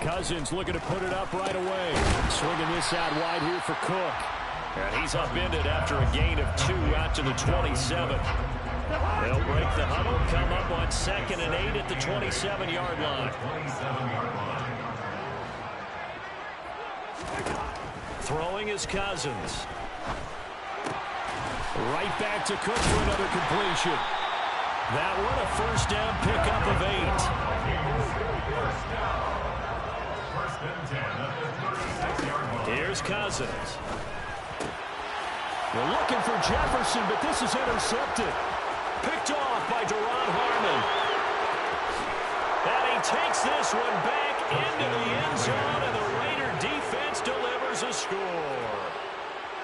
Cousins looking to put it up right away. Swinging this out wide here for Cook. And he's upended after a gain of 2 out to the 27. They'll break the huddle, come up on 2nd and 8 at the 27-yard line. Throwing is Cousins. Right back to Cook for another completion. That one a first down pickup of 8. Here's Cousins. We're looking for Jefferson, but this is intercepted. Picked off by Deron Harmon. And he takes this one back into the end zone, and the Raider defense delivers a score.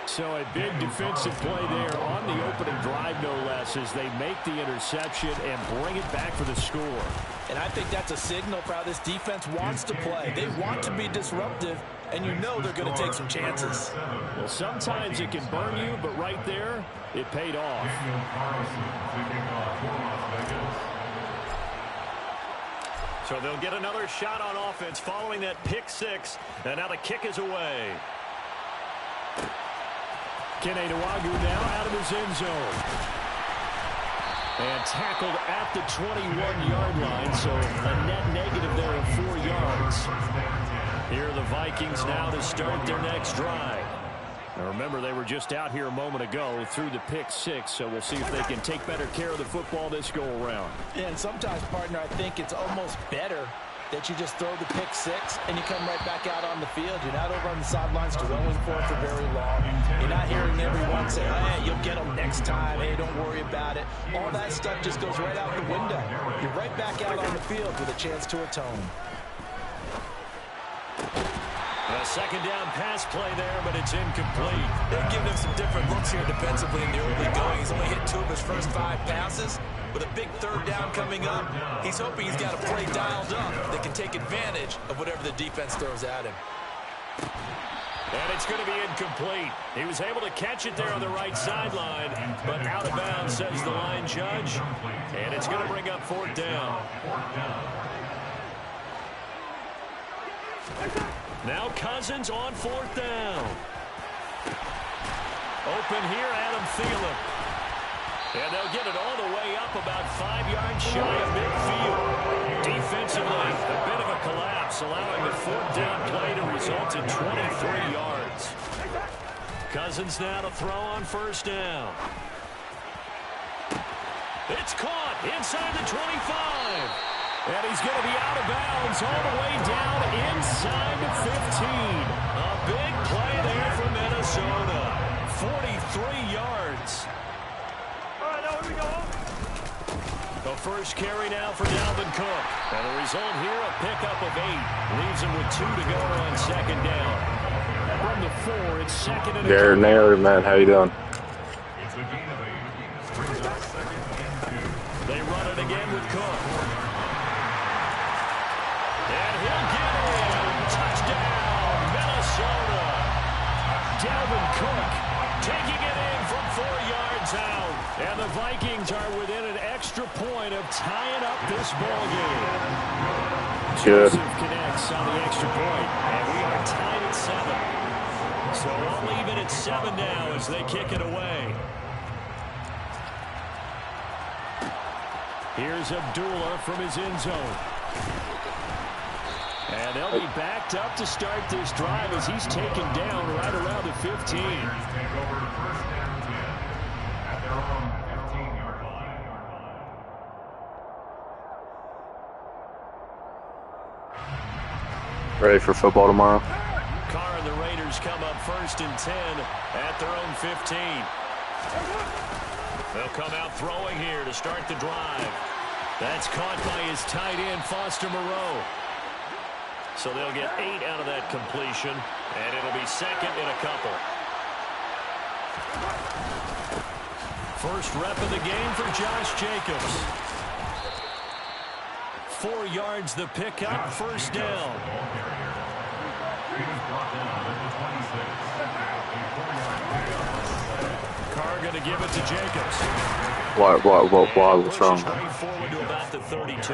So a big defensive play there on the opening drive, no less, as they make the interception and bring it back for the score. And I think that's a signal for how this defense wants to play. They want to be disruptive, and you know they're going to take some chances. Well, sometimes it can burn you, but right there, it paid off. So they'll get another shot on offense following that pick 6, and now the kick is away. Kene Nwagu now out of his end zone. And tackled at the 21-yard line, so a net negative there of 4 yards. Here are the Vikings now to start their next drive. Now remember, they were just out here a moment ago through the pick 6, so we'll see if they can take better care of the football this go-around. Yeah, and sometimes, partner, I think it's almost better that you just throw the pick 6 and you come right back out on the field. You're not over on the sidelines dwelling for it for very long. You're not hearing everyone say, hey, you'll get them next time. Hey, don't worry about it. All that stuff just goes right out the window. You're right back out on the field with a chance to atone. A second down pass play there, but it's incomplete. They've given him some different looks here defensively in the early going. He's only hit 2 of his first 5 passes. With a big third down coming up, he's hoping he's got a play dialed up that can take advantage of whatever the defense throws at him. And it's going to be incomplete. He was able to catch it there on the right sideline, but out of bounds, says the line judge. And it's going to bring up 4th down. Now Cousins on 4th down. Open here, Adam Thielen. And they'll get it all the way up about 5 yards shy of midfield. Defensively, a bit of a collapse, allowing the 4th down play to result in 23 yards. Cousins now to throw on 1st down. It's caught inside the 25. And he's going to be out of bounds all the way down inside the 15. A big play there for Minnesota. 43 yards. All right, now here we go. The first carry now for Dalvin Cook. And the result here, a pickup of 8. Leaves him with 2 to go on 2nd down. From the 4, it's 2nd and 8. Garrett Naylor, man, how you doing? They run it again with Cook. And he'll get it. Touchdown, Minnesota. Dalvin Cook taking it in from 4 yards out. And the Vikings are within an extra point of tying up this ballgame. Good. Joseph connects on the extra point, and we are tied at 7. So we'll leave it at 7 now as they kick it away. Here's Abdullah from his end zone. And they'll be backed up to start this drive as he's taken down right around the 15. Ready for football tomorrow? Carr and the Raiders come up 1st and 10 at their own 15. They'll come out throwing here to start the drive. That's caught by his tight end, Foster Moreau. So they'll get 8 out of that completion, and it'll be 2nd and a couple. First rep of the game for Josh Jacobs. 4 yards the pickup, 1st down. Carr going to give it to Jacobs. What's wrong? Pushes right forward to about the 32.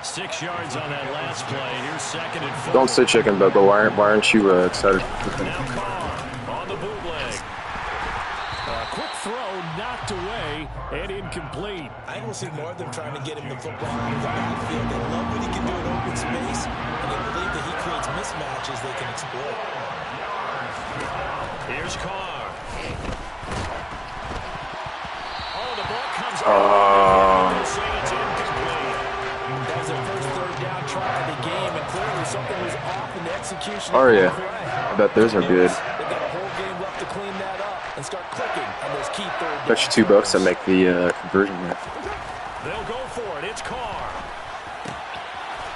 6 yards on that last play. Here's 2nd and 4. Don't say chicken, but why aren't you excited? Now Carr on the bootleg. Quick throw knocked away and incomplete. I think we'll see more of them trying to get him the football in the backfield. They love what he can do in open space, and they believe that he creates mismatches they can exploit. Here's Carr. Oh, the ball comes out. They'll say it's incomplete. That was their first third down try of the game, and clearly something was off in the execution. Oh, yeah. I bet those are good. They've got a whole game left to clean that up and start clicking on those key third downs. Bet you $2 to make the conversion there. They'll go for it. It's Carr.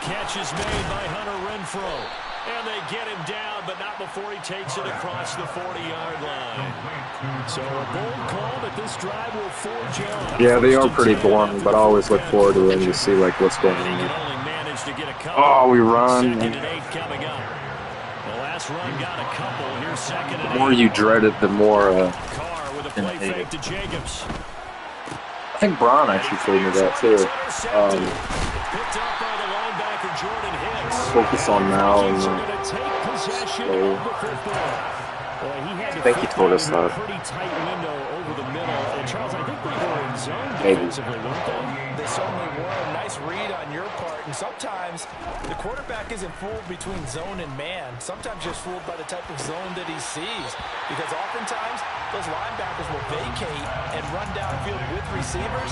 Catch is made by Hunter Renfrow. And they get him down, but not before he takes it across the 40-yard line. So a bold call that this drive will forge on. Yeah, they are pretty boring, but I always look forward to them to see like what's going on. Oh, we run. 2nd and 8 coming up. The last run got a couple. Here's 2nd and 8. The more you dread it, the more Carr with a play fake to Jacobs. I think Braun actually told me that too. Picked up by the linebacker Jordan Hicks. Focus on now and slow. I think he told us that. Pretty tight window over the middle. And Charles, I think they were in zone Maybe. defensively, weren't they? They certainly were. Nice read on your part. And sometimes the quarterback isn't fooled between zone and man. Sometimes just fooled by the type of zone that he sees. Because oftentimes those linebackers will vacate and run downfield with receivers.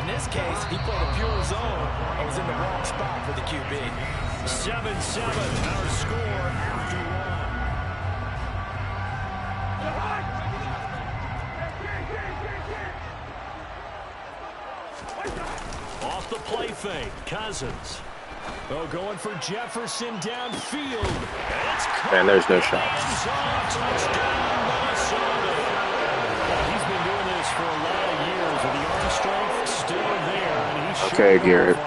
In this case, he played a pure zone and was in the wrong spot for the QB. 7-7, our score after one. Off the play fake, Cousins. Oh, going for Jefferson downfield. Man, there's no shot. Touchdown, Minnesota. He's been doing this for a lot of years with the arm strength still there. And he's Okay, Garrett.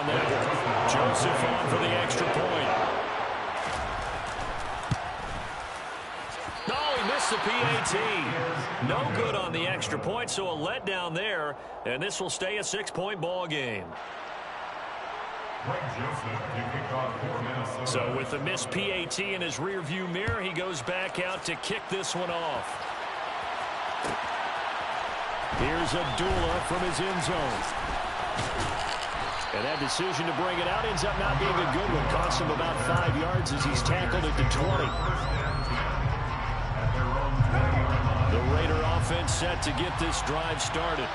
Joseph on for the extra point. No, he missed the PAT. No good on the extra point, so a letdown there. And this will stay a 6-point ball game. So with the missed PAT in his rearview mirror, he goes back out to kick this one off. Here's Abdullah from his end zone. And that decision to bring it out ends up not being a good one. Costs him about 5 yards as he's tackled at the 20. The Raider offense set to get this drive started.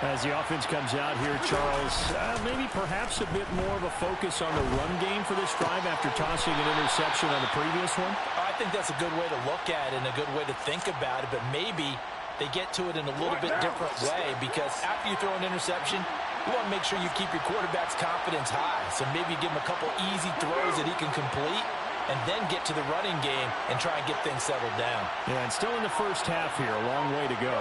As the offense comes out here, Charles, maybe perhaps a bit more of a focus on the run game for this drive after tossing an interception on the previous one? I think that's a good way to look at it and a good way to think about it, but maybe they get to it in a little bit different way because after you throw an interception, you want to make sure you keep your quarterback's confidence high. So maybe give him a couple easy throws that he can complete and then get to the running game and try and get things settled down. Yeah, and still in the first half here, a long way to go.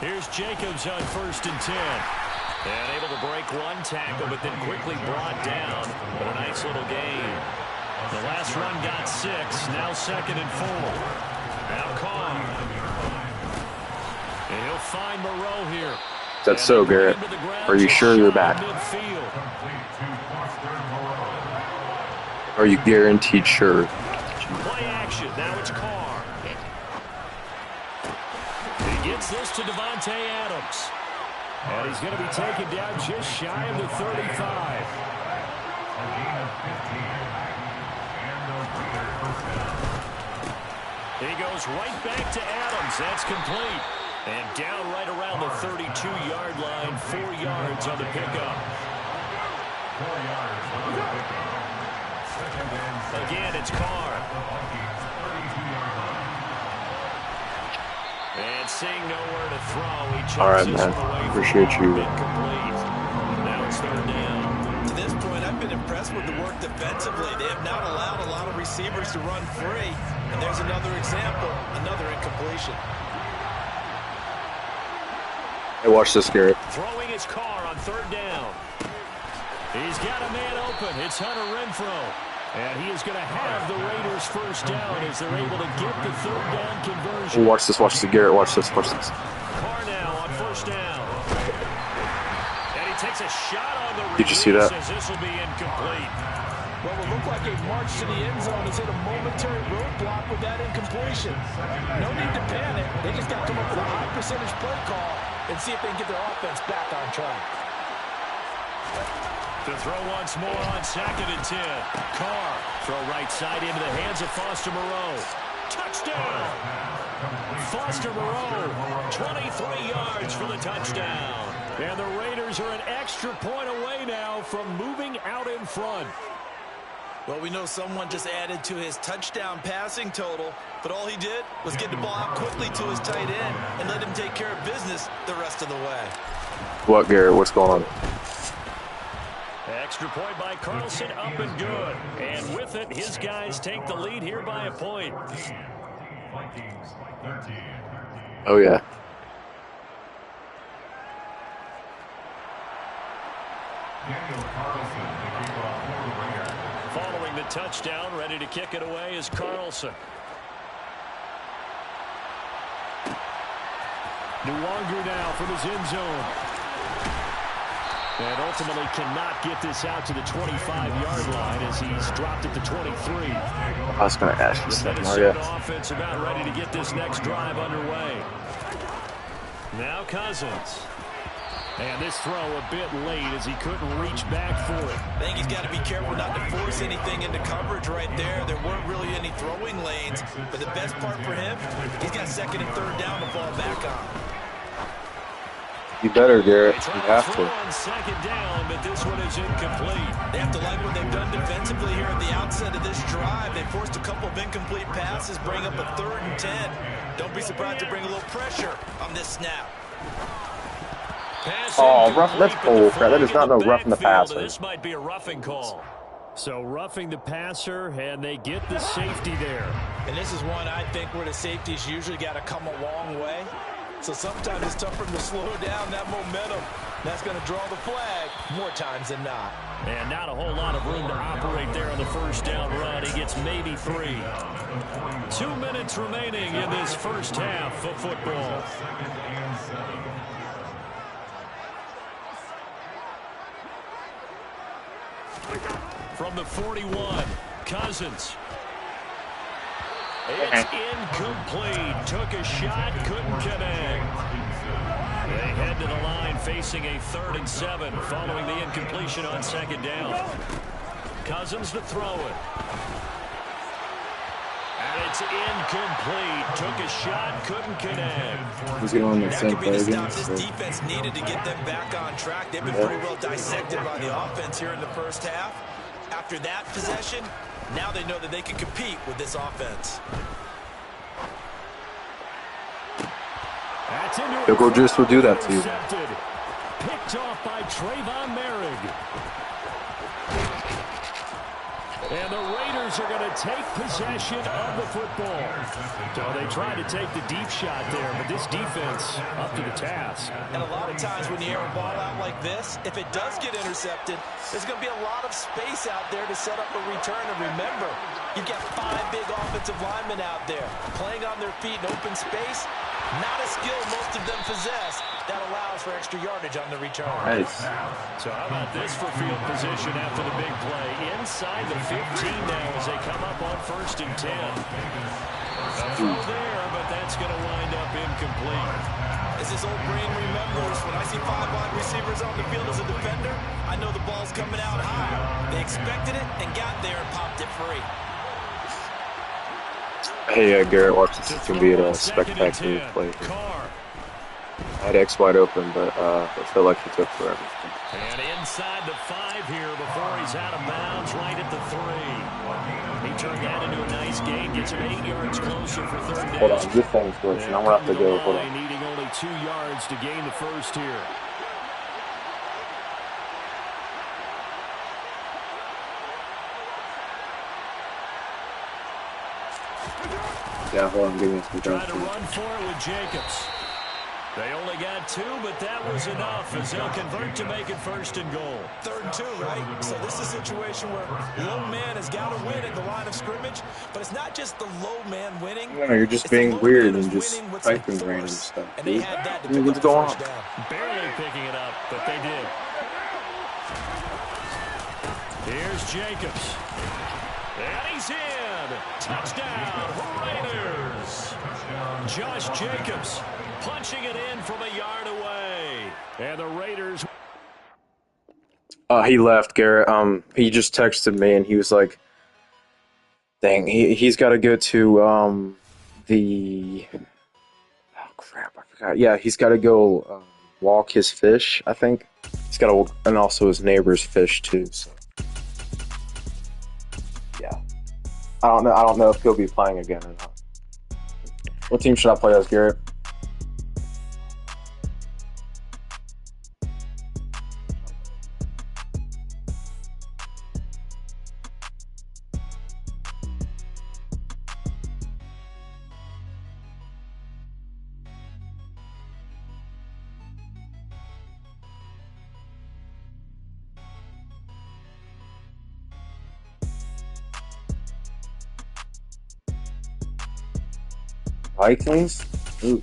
Here's Jacobs on 1st and 10. And able to break one tackle, but then quickly brought down. But a nice little gain. The last run got 6. Now 2nd and 4. Now Carr. And he'll find Moreau here. That's so, Garrett. Are you sure you're back? Are you guaranteed sure? Play action. Now it's Carr. He gets this to Devontae Adams. And he's going to be taken down just shy of the 35. He goes right back to Adams. That's complete. And down right around the 32-yard line. 4 yards on the pickup. Again, it's Carr. And seeing nowhere to throw, he chucks all right, this man. one away. Appreciate you. Incomplete. Now it's 3rd down. To this point, I've been impressed with the work defensively. They have not allowed a lot of receivers to run free. And there's another example, another incompletion. Hey, watch this, Garrett. Throwing his Carr on 3rd down. He's got a man open. It's Hunter Renfrow. And he is going to have the Raiders first down as they're able to get the 3rd down conversion. Watch this, Garrett. Watch this. Carr now on 1st down. And he takes a shot on the Did you see that? This will be incomplete. Well, it looked like a march to the end zone has hit a momentary roadblock with that incompletion. No need to panic. They just got to come up with a high percentage play call and see if they can get their offense back on track. To throw once more on 2nd and 10. Carr, throw right side into the hands of Foster Moreau. Touchdown! Foster Moreau, 23 yards for the touchdown. And the Raiders are an extra point away now from moving out in front. Well, we know someone just added to his touchdown passing total, but all he did was get the ball out quickly to his tight end and let him take care of business the rest of the way. What, Garrett? What's going on? Extra point by Carlson, up and good. And with it, his guys take the lead here by a point. Oh, yeah. Following the touchdown, ready to kick it away is Carlson. Nwangu now from his end zone. And ultimately cannot get this out to the 25-yard line as he's dropped at the 23. I was going to ask you something, Minnesota offense about ready to get this next drive underway. Now Cousins. And this throw a bit late as he couldn't reach back for it. I think he's got to be careful not to force anything into coverage right there. There weren't really any throwing lanes. But the best part for him, he's got 2nd and 3rd down to fall back on. You better, Garrett. You have to. On 2nd down, but this one is incomplete. They have to like what they've done defensively here at the outset of this drive. They forced a couple of incomplete passes, bring up a 3rd and 10. Don't be surprised to bring a little pressure on this snap. Oh, rough. That's bull crap. That is not no roughing the passer. This might be a roughing call. So roughing the passer, and they get the safety there. And this is one, I think, where the safeties usually got to come a long way. So sometimes it's tough for them to slow down that momentum. That's going to draw the flag more times than not. And not a whole lot of room to operate there on the 1st down run. He gets maybe 3. 2 minutes remaining in this first half of football. From the 41, Cousins. It's incomplete. Took a shot, couldn't connect. They head to the line facing a 3rd and 7 following the incompletion on 2nd down. Cousins to throw it. And it's incomplete. Took a shot, couldn't connect. He's going on the same play again. This defense needed to get them back on track. They've been pretty well dissected by the offense here in the first half. After that possession, now they know that they can compete with this offense. Field goal juice will do that to you. Picked off by Trayvon Merrick. And the Raiders are going to take possession of the football. So they tried to take the deep shot there, but this defense up to the task. And a lot of times when you air a ball out like this, if it does get intercepted, there's going to be a lot of space out there to set up a return. And remember, you've got 5 big offensive linemen out there playing on their feet in open space. Not a skill most of them possess. That allows for extra yardage on the return. Nice. So how about this for field position after the big play? Inside the 15 now as they come up on 1st and 10. A throw there, but that's going to wind up incomplete. As this old brain remembers, when I see 5 wide receivers on the field as a defender, I know the ball's coming out high. They expected it and got there and popped it free. Hey, Garrett, watch this. It's going to be a spectacular play. I had X wide open, but I feel like he took forever. And inside the 5 here before he's out of bounds, right at the 3. He turned that into a nice gain, gets him 8 yards closer for 3rd down. Hold on, this thing's glitching. I'm going to have to go. Hold on. Needing only 2 yards to gain the 1st here. Yeah, hold on, give me some time. Trying to run for it with Jacobs. They only got 2, but that was enough as they'll convert to make it 1st and goal. 3rd and 2, right? So this is a situation where low man has got to win at the line of scrimmage, but it's not just the low man winning. No, you're just being weird and just typing random stuff. And they had that to pick What's up going the on? first down. Barely picking it up, but they did. Here's Jacobs. And he's in. Touchdown, Raiders. Josh Jacobs punching it in from a yard away. And the Raiders. He left, Garrett. He just texted me and he was like, dang, he's got to go to, oh crap, I forgot. Yeah, he's got to go walk his fish, I think. He's got to, and also his neighbor's fish too, so. Yeah. I don't know if he'll be playing again or not. What team should I play as, Garrett? Vikings? Ooh.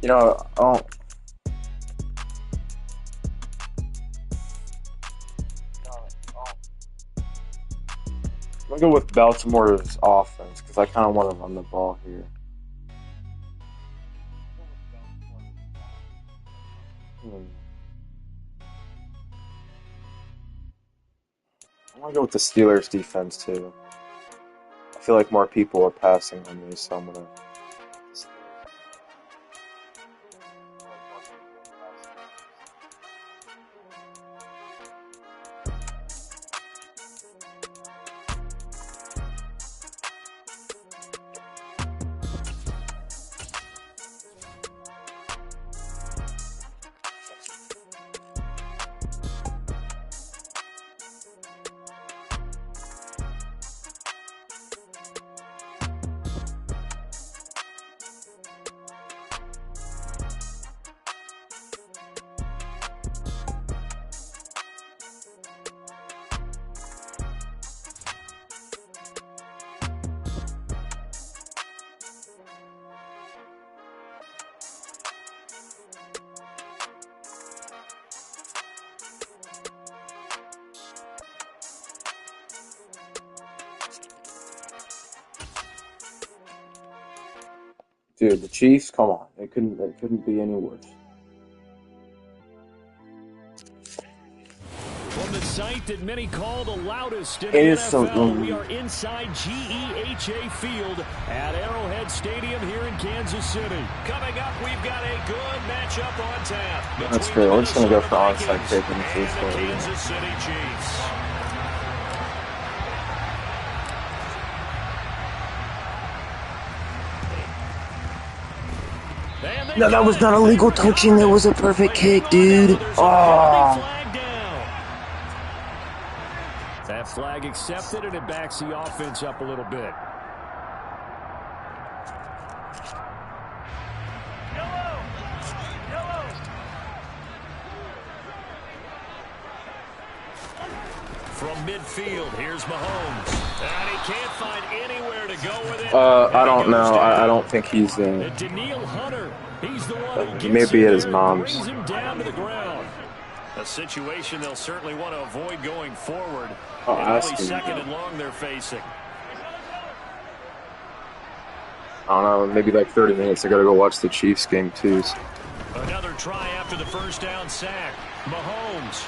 You know, I'm gonna go with Baltimore's offense because I kind of want to run the ball here. I want to go with the Steelers defense too. I feel like more people are passing on me, so I'm gonna. Dude, the Chiefs, come on. It couldn't be any worse. From the site that many call the loudest in It the is NFL, so we are inside GEHA Field at Arrowhead Stadium here in Kansas City. Coming up, we've got a good matchup on tap. That's great. We're just going to go for onside Vikings kick in the and first the quarter. Kansas City Chiefs. No, that was not illegal touching. That was a perfect kick, dude. Oh. That flag accepted, and it backs the offense up a little bit. From midfield, here's Mahomes. And he can't find anywhere to go with it. I don't know. I don't think he's Daniil Hunter. He's the one who he may gets be in at his there, mom's. brings him down to the ground. A situation they'll certainly want to avoid going forward. Oh, And only asking. 2nd and long they're facing. I don't know, maybe like 30 minutes. I got to go watch the Chiefs game too. So. Another try after the first down sack. Mahomes.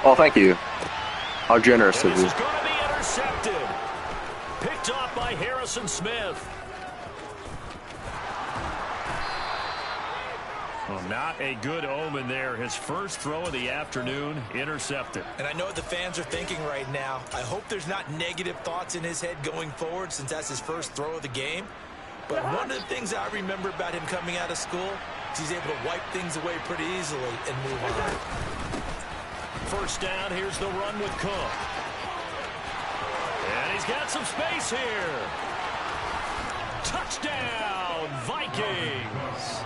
Oh, thank you. How generous And of this you. is going to be intercepted. Picked off by Harrison Smith. Well, not a good omen there. His first throw of the afternoon, intercepted. And I know what the fans are thinking right now. I hope there's not negative thoughts in his head going forward since that's his first throw of the game. But one of the things I remember about him coming out of school is he's able to wipe things away pretty easily and move on. First down, here's the run with Cook. And He's got some space here. Touchdown, Vikings.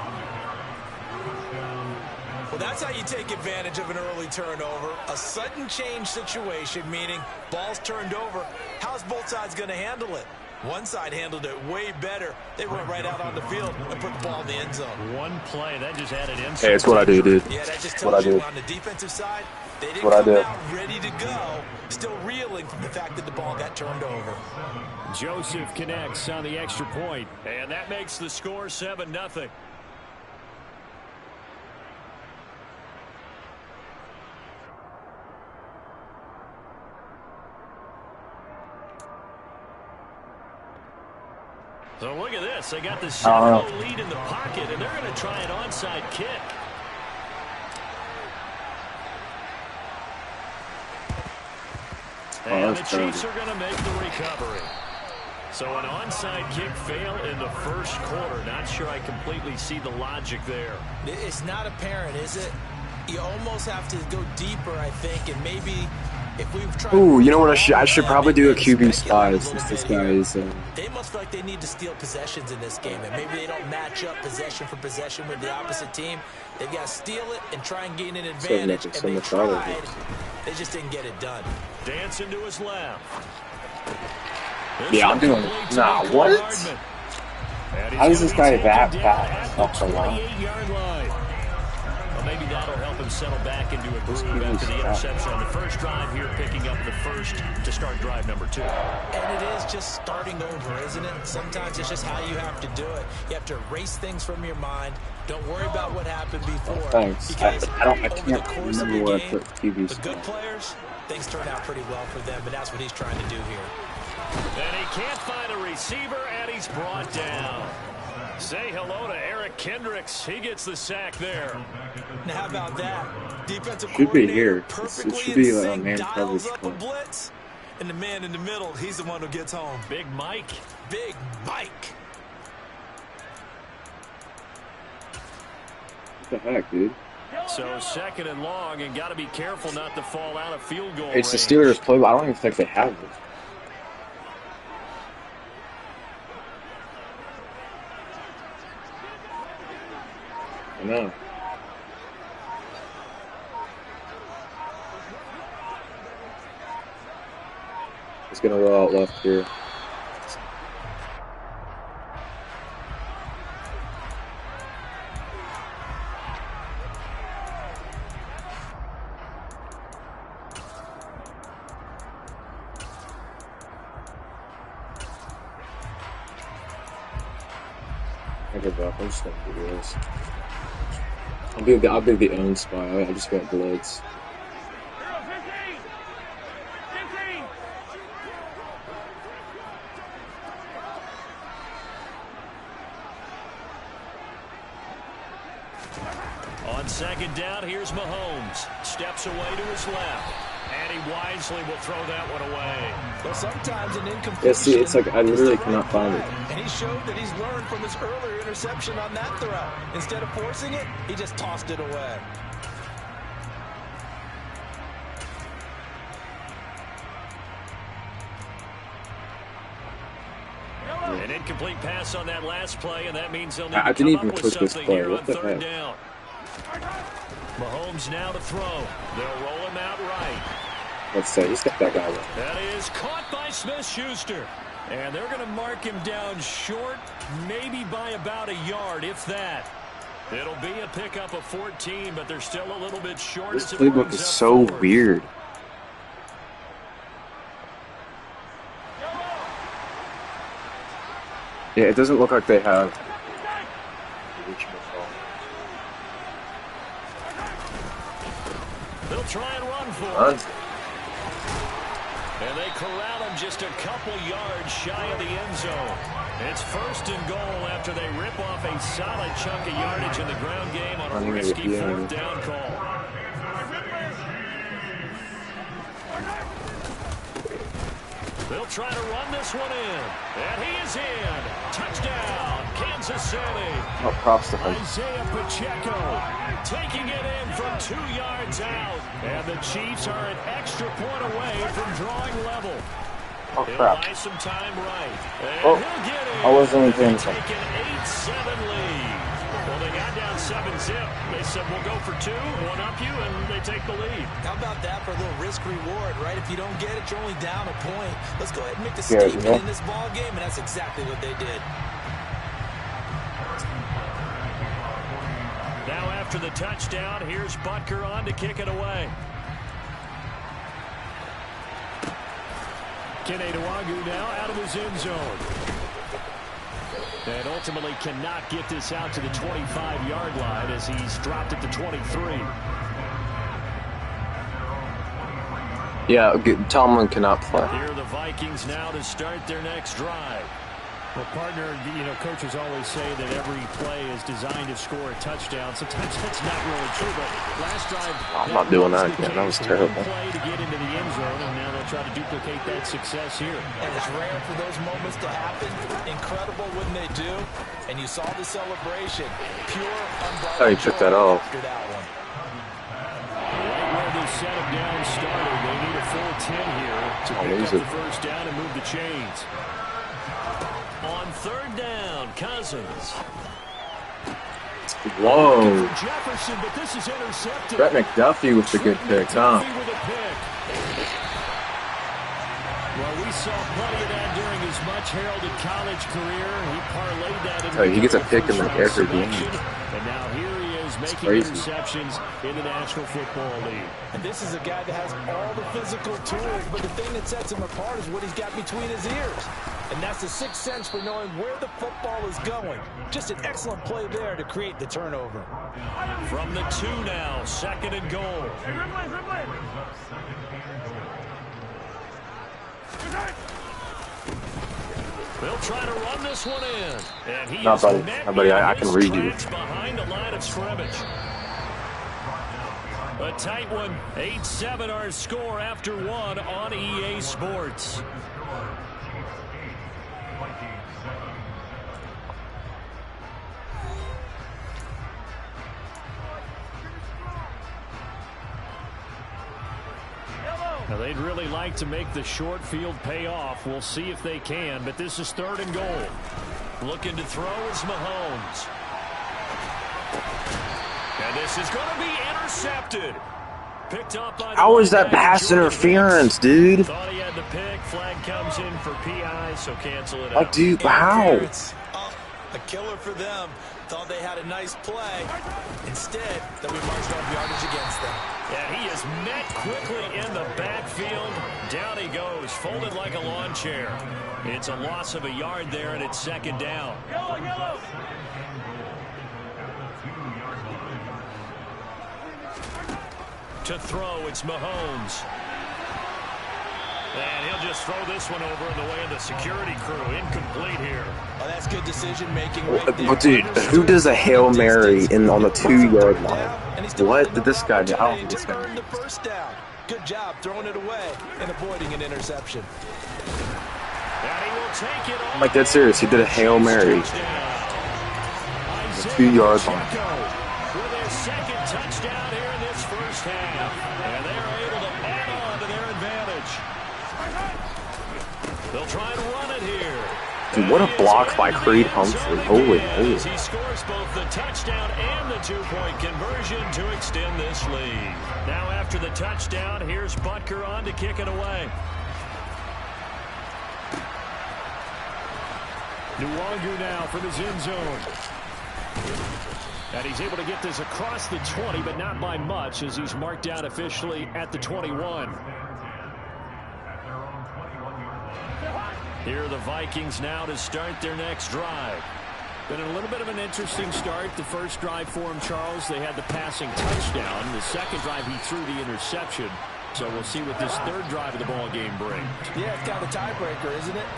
Well, that's how you take advantage of an early turnover. A sudden change situation, meaning ball's turned over. How's both sides going to handle it? One side handled it way better. They went right out on the field and put the ball in the end zone. One play, that just added insult. Hey, it's what I do, dude. Yeah, that just tells you on the defensive side, they didn't come out ready to go, still reeling from the fact that the ball got turned over. Joseph connects on the extra point, and that makes the score 7-0. So look at this. They got the 7-0 lead in the pocket, and they're going to try an onside kick. And the Chiefs are going to make the recovery. So an onside kick fail in the first quarter. Not sure I completely see the logic there. It's not apparent, is it? You almost have to go deeper, I think, and maybe if we've tried... Ooh, you know what? I should probably do a QB spy since this guy is... They must feel like they need to steal possessions in this game, and maybe they don't match up possession for possession with the opposite team. They've got to steal it and try and gain an advantage, and they tried. They just didn't get it done. Dancing to his left. Yeah, I'm doing... Nah, what? How is this guy that fast off the line? Well, maybe that'll help him settle back into a groove after the interception on the first drive here, picking up the first to start drive number 2. And it is just starting over, isn't it? Sometimes it's just how you have to do it. You have to erase things from your mind. Don't worry about what happened before. Oh, thanks. I can't remember what I put QB the good players, things turn out pretty well for them, but that's what he's trying to do here. And he can't find a receiver, and he's brought down. Say hello to Eric Kendricks. He gets the sack there. Now, how about that? Defensive should be here. Perfectly it should be in a sync, man dials coverage. up a blitz, and the man in the middle, he's the one who gets home. Big Mike. Big Mike. What the heck, dude? So second and long, and got to be careful not to fall out of field goal It's range. the Steelers play. I don't even think they have it. I know. He's gonna roll out left here. I give up. I'm just gonna do this. I'll be the own spy. I just got blitz. On second down, here's Mahomes. Steps away to his left. And he wisely will throw that one away. Well, sometimes an incompletion... Yeah, see, it's like I literally cannot find it. And he showed that he's learned from his earlier interception on that throw. Instead of forcing it, he just tossed it away. An incomplete pass on that last play, and that means they'll need I to didn't come even up with click this something play. here What on the third heck? down. Mahomes now to throw. They'll roll him out right. Let's say he's got that guy right. That is caught by Smith-Schuster. And they're going to mark him down short, maybe by about a yard, if that. It'll be a pickup of 14, but they're still a little bit short. This as it playbook brings is up so fourth. weird. Yeah, it doesn't look like they have. They'll try and run for it. And they corral him just a couple yards shy of the end zone. It's first and goal after they rip off a solid chunk of yardage in the ground game on a risky fourth down call. They'll try to run this one in. And he is in. Touchdown, Kansas City. Oh, props to him. Isaiah Pacheco taking it in from 2 yards out. And the Chiefs are an extra point away from drawing level. Oh, He'll crap. buy some time right. Oh, And he'll get it. I wasn't even paying Take attention. an 8-7 lead. Well, they got down 7-zip. They said, we'll go for 2, one up you, and they take the lead. How about that for a little risk-reward, right? If you don't get it, you're only down a point. Let's go ahead and make the Yeah, statement yeah. in this ball game, and that's exactly what they did. Now after the touchdown, here's Butker on to kick it away. Kene Nwangwu now out of his end zone. And ultimately cannot get this out to the 25-yard line as he's dropped at the 23. Yeah, Tomlin cannot play. Here are the Vikings now to start their next drive. Well, partner, coaches always say that every play is designed to score a touchdown. Sometimes that's not really true, but last drive... I'm not doing that again. That was terrible. Play to get into the end zone, and now they'll try to duplicate that success here. And it's rare for those moments to happen. Incredible when they do. And you saw the celebration. Pure, unbridled Oh, he took that off. after that one. Right where they set him down started, they need a full 10 here to pick up the first down and move the chains. On third down, Cousins. Whoa. For Jefferson, but this is intercepted. Brett McDuffie with the good pick, huh? With a pick. Well, we saw plenty of that during his much heralded college career. He parlayed that into He gets a pick in like every game. And now here he is making crazy. interceptions in the National Football League. And this is a guy that has all the physical tools, but the thing that sets him apart is what he's got between his ears. And that's the sixth sense for knowing where the football is going. Just an excellent play there to create the turnover. From the 2 now, second and goal. They'll try to run this one in. And he No, is buddy. met No, buddy, I in can his read you. tracks behind the line of scrimmage. A tight one. 8-7 our score after 1 on EA Sports. Now they'd really like to make the short field pay off. We'll see if they can, but this is third and goal. Looking to throw is Mahomes. And this is going to be intercepted. Picked up by How is that pass interference, dude? Thought he had the pick. Flag comes in for PI, so cancel it out. Like, dude, how? A killer for them. Thought they had a nice play. Instead, they'll be marched off yardage against them. And he is met quickly in the backfield. Down he goes, folded like a lawn chair. It's a loss of a yard there, and it's second down. Yellow. To throw, it's Mahomes. And he'll just throw this one over in the way of the security crew. Incomplete here. Oh, that's good decision-making. But dude, who does a Hail Mary on the 2-yard line? What did this guy do? I don't think this guy earned the first down. Good job throwing it away and avoiding an interception. And he will take it I'm like dead serious. He did a Hail Mary. The 2-yard line. With their second touchdown here in this first half. And they're able to add on to their advantage. They'll try to run it here. Dude, what a block by Creed Humphrey. Holy moly. He scores both the touchdown and the 2-point conversion to extend this lead. Now after the touchdown, here's Butker on to kick it away. Nwangwu now from his end zone. And he's able to get this across the 20, but not by much as he's marked out officially at the 21. Here are the Vikings now to start their next drive. Been a little bit of an interesting start. The first drive for him, Charles, they had the passing touchdown. The second drive, he threw the interception. So we'll see what this third drive of the ball game brings. Yeah, it's kind of a tiebreaker, isn't it?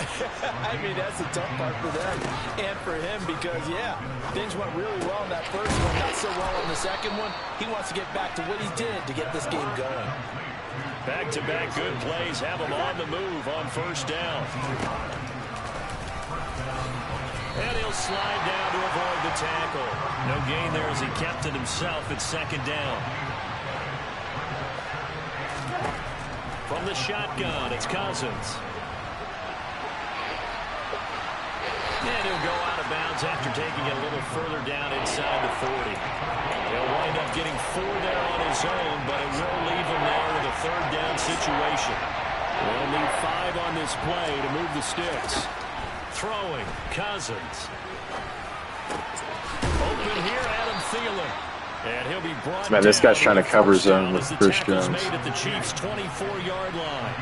I mean, that's the tough part for them and for him because, yeah, things went really well in that first one, not so well in the second one. He wants to get back to what he did to get this game going. Back-to-back good plays have him on the move on first down. And he'll slide down to avoid the tackle. No gain there as he kept it himself at second down. From the shotgun, it's Cousins. And he'll go out of bounds after taking it a little further down inside the 40. He'll wind up getting 4 there on his own, but it will leave him there with a third down situation. They'll need 5 on this play to move the sticks. Throwing, Cousins. Open here, Adam Thielen. And he'll be brought Man, this guy's trying to cover zone with the Bruce tackle's Jones. made at the Chiefs' 24-yard line.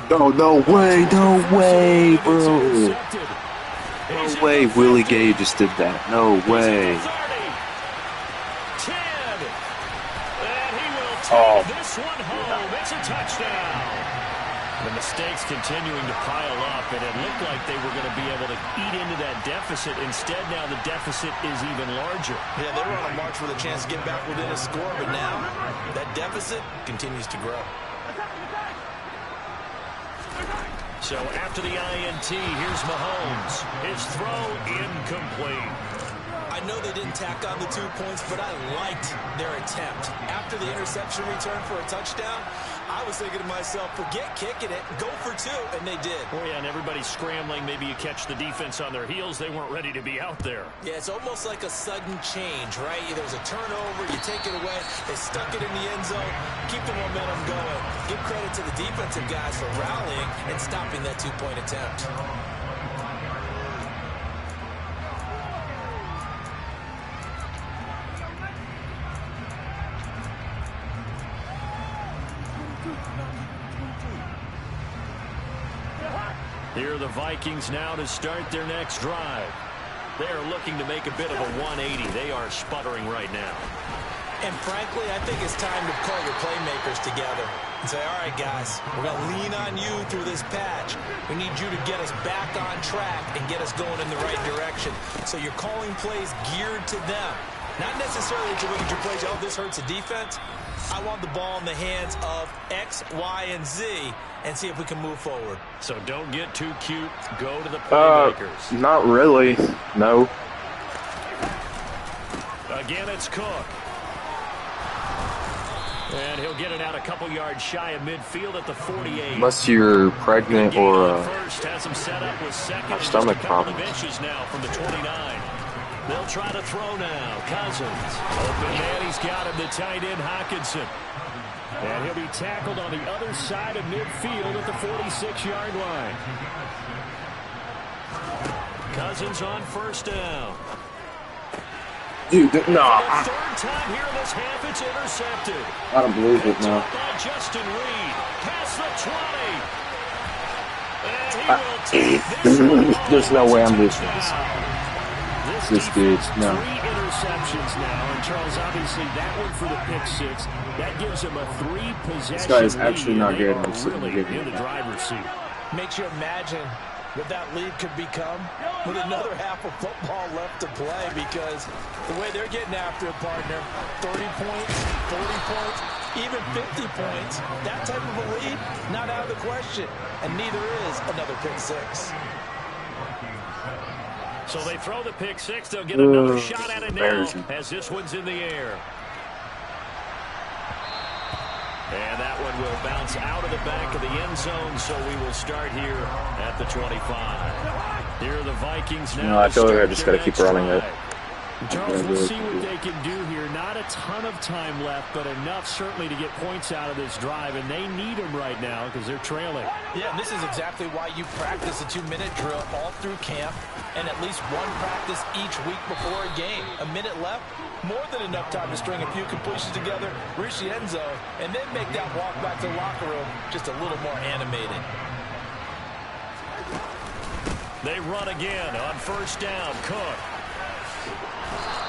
No way, bro. No way Willie Gay just did that. No way. 10. And he will take this one home. It's a touchdown. The mistakes continuing to pile up, and it looked like they were going to be able to eat into that deficit. Instead, now the deficit is even larger. Yeah, they were on a march with a chance to get back within a score, but now that deficit continues to grow. So after the INT, here's Mahomes. His throw incomplete. I know they didn't tack on the 2 points, but I liked their attempt. After the interception return for a touchdown, I was thinking to myself, forget kicking it, go for 2, and they did. Oh, yeah, and everybody's scrambling. Maybe you catch the defense on their heels. They weren't ready to be out there. Yeah, it's almost like a sudden change, right? There's a turnover, you take it away, they stuck it in the end zone, keep the momentum going. Give credit to the defensive guys for rallying and stopping that 2-point attempt. Here are the Vikings now to start their next drive. They are looking to make a bit of a 180. They are sputtering right now. And frankly, I think it's time to call your playmakers together and say, all right, guys, we're going to lean on you through this patch. We need you to get us back on track and get us going in the right direction. So you're calling plays geared to them. Not necessarily to look at your plays, oh, this hurts the defense. I want the ball in the hands of X, Y, and Z and see if we can move forward. So don't get too cute. Go to the playmakers. Not really. No. Again, it's Cook. And he'll get it out a couple yards shy of midfield at the 48. Unless you're pregnant or first has him set up with second. have stomach problems. Inches now from the 29. They'll try to throw now. Cousins. Open man. He's got him. The tight end, Hockenson. And he'll be tackled on the other side of midfield at the 46-yard line. Cousins on first down. Dude, no. Third time here in this half, it's intercepted. I don't believe it now. By Justin Reed. Past the 20. And he will take this one. There's no way I'm losing this. This dude, no. 3 interceptions now, and Charles, obviously that one for the pick 6. That gives him a 3-possession. This guy is actually lead, not and good. they I'm are sitting really here. in the driver's seat. Makes you imagine what that lead could become with another half of football left to play, because the way they're getting after a partner, 30 points, 40 points, even 50 points, that type of a lead, not out of the question, and neither is another pick 6. So they throw the pick 6. They'll get another shot at it now as this one's in the air. And that one will bounce out of the back of the end zone, so we will start here at the 25. Here are the Vikings now. I feel like I just got to keep running it. Charles, we'll see what they can do here. Not a ton of time left, but enough certainly to get points out of this drive, and they need them right now because they're trailing. Yeah, and this is exactly why you practice a 2-minute drill all through camp and at least one practice each week before a game. A minute left, more than enough time to string a few completions together, reach the end zone, and then make that walk back to the locker room just a little more animated. They run again on first down. Cook.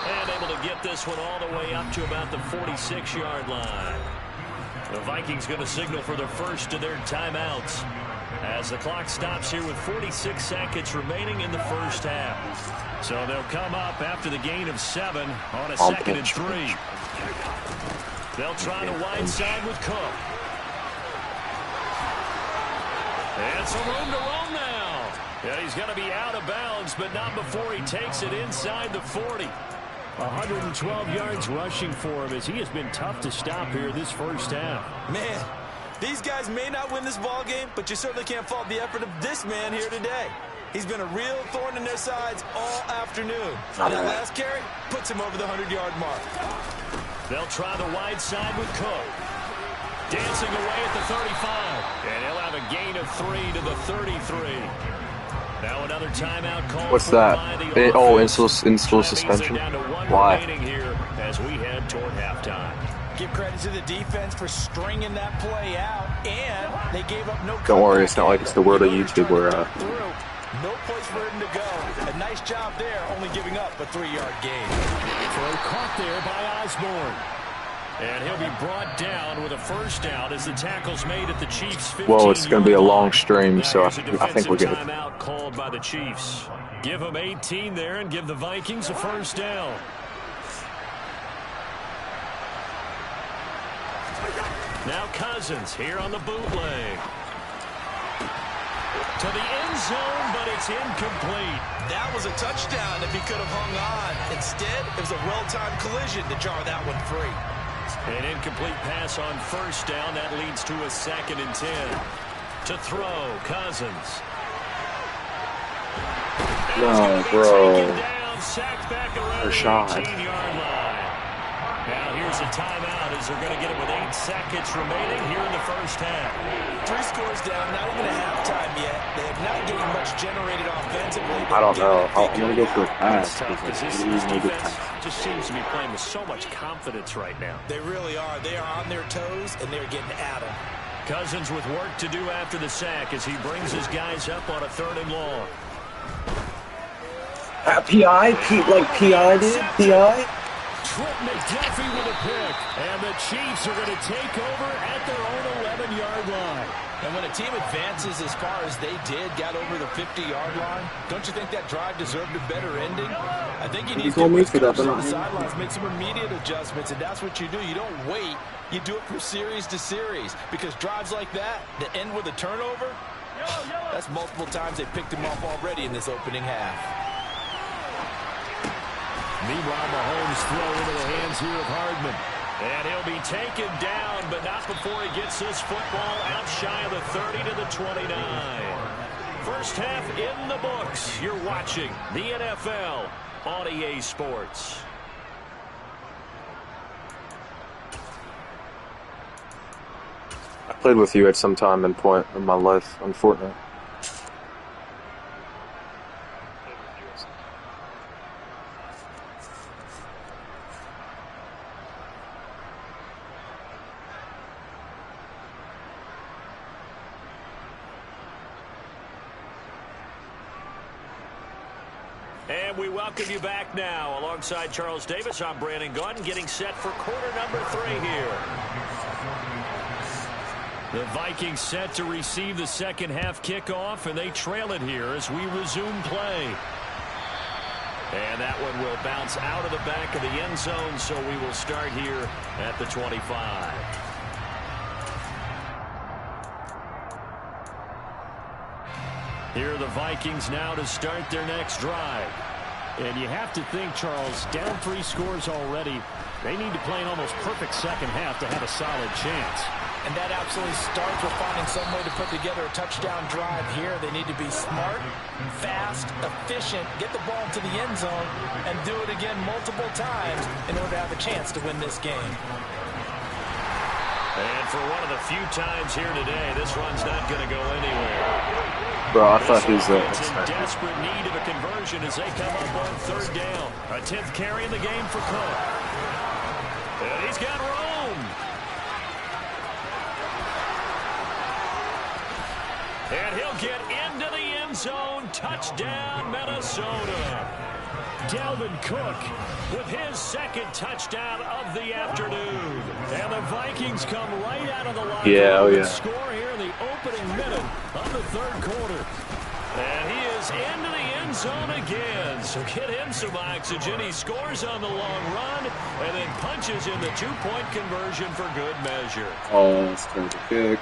And able to get this one all the way up to about the 46-yard line. The Vikings going to signal for the first of their timeouts as the clock stops here with 46 seconds remaining in the first half. So they'll come up after the gain of 7 on a 2nd and 3. They'll try the wide side with Cook. And some room to roam now. Yeah, he's going to be out of bounds, but not before he takes it inside the 40. 112 yards rushing for him as he has been tough to stop here this first half. Man, These guys may not win this ball game, but you certainly can't fault the effort of this man here today. He's been a real thorn in their sides all afternoon. And that last carry puts him over the 100-yard mark. They'll try the wide side with Cook. Dancing away at the 35. And he'll have a gain of 3 to the 33. Now another timeout call. What's that? In-school suspension? Why? Here as we head toward halftime. Give credit to the defense for stringing that play out, and they gave up no. Don't worry, it's not like it's the world of YouTube where no place for him to go. A nice job there, only giving up a 3-yard gain. Throw caught there by Osborne. And he'll be brought down with a first down as the tackle's made at the Chiefs' 15-yard line. well, it's going to be a long stream, so I think we're good. Timeout called by the Chiefs. Give them 18 there and give the Vikings a first down. Now Cousins here on the bootleg. To the end zone, but it's incomplete. That was a touchdown if he could have hung on. Instead, it was a well-timed collision to jar that one free. An incomplete pass on first down. That leads to a 2nd and 10. To throw, Cousins. No, bro. Down, sacked back around Rashad. the 18-yard line. Now here's a timeout as they're going to get it with 8 seconds remaining here in the first half. 3 scores down, not even a halftime yet. They have not getting much generated offensively. I don't know. I'm going to go for a pass. This defense just seems to be playing with so much confidence right now. They really are. They are on their toes, and they're getting at them. Cousins with work to do after the sack as he brings his guys up on a 3rd and long. PI? Like PI did? PI? Trent McDuffie with a pick. And the Chiefs are going to take over at their own 11-yard line. And when a team advances as far as they did, got over the 50-yard line, don't you think that drive deserved a better ending? I think you need to get on the sidelines, make some immediate adjustments, and that's what you do. You don't wait. You do it from series to series, because drives like that end with a turnover, that's multiple times they picked him off already in this opening half. Meanwhile, Mahomes throw into the hands here of Hardman. And he'll be taken down, but not before he gets this football out shy of the 30 to the 29. First half in the books. You're watching the NFL on EA Sports. I played with you at some time in my life on Fortnite. And we welcome you back now. Alongside Charles Davis, I'm Brandon Gunn, getting set for quarter number 3 here. The Vikings set to receive the second half kickoff, and they trail it here as we resume play. And that one will bounce out of the back of the end zone, so we will start here at the 25. Here are the Vikings now to start their next drive. And you have to think, Charles, down 3 scores already. They need to play an almost perfect second half to have a solid chance. And that absolutely starts with finding some way to put together a touchdown drive here. They need to be smart, fast, efficient, get the ball to the end zone, and do it again multiple times in order to have a chance to win this game. And for one of the few times here today, this run's not going to go anywhere. Bro, I thought he was in desperate need of a conversion as they come up on 3rd down. A 10th carry in the game for Cook. And he's got room. And he'll get into the end zone. Touchdown, Minnesota. Dalvin Cook with his 2nd touchdown of the afternoon. And the Vikings come right out of the line. Score here in the opening minute of the 3rd quarter. And he is into the end zone again. So get him some oxygen. He scores on the long run and then punches in the 2-point conversion for good measure. Oh, that's kind of a kick.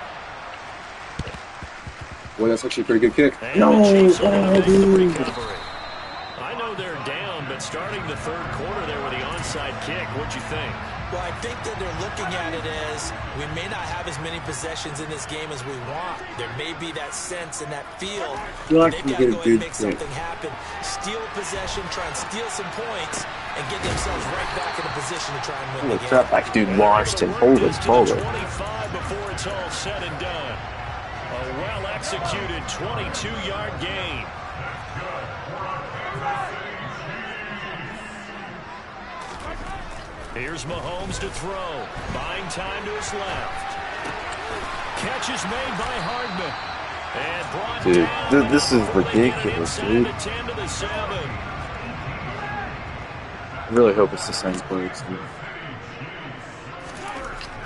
Well, that's actually a pretty good kick. And no, I know they're down, but starting the 3rd quarter there with the onside kick, what'd you think? Well, I think that they're looking at it as we may not have as many possessions in this game as we want. There may be that sense and that feel. You're not They've gonna got to get go a ahead and good make pick. something happen. Steal possession, try and steal some points, and get themselves right back in a position to try and win the Look, game. that like dude launched and hold it forward. 25 before it's all said and done. A well-executed 22-yard gain. Here's Mahomes to throw. Buying time to his left. Catch is made by Hardman. And brought Dude, down. this is ridiculous, dude. The 10 to the 7. I really hope it's the same place.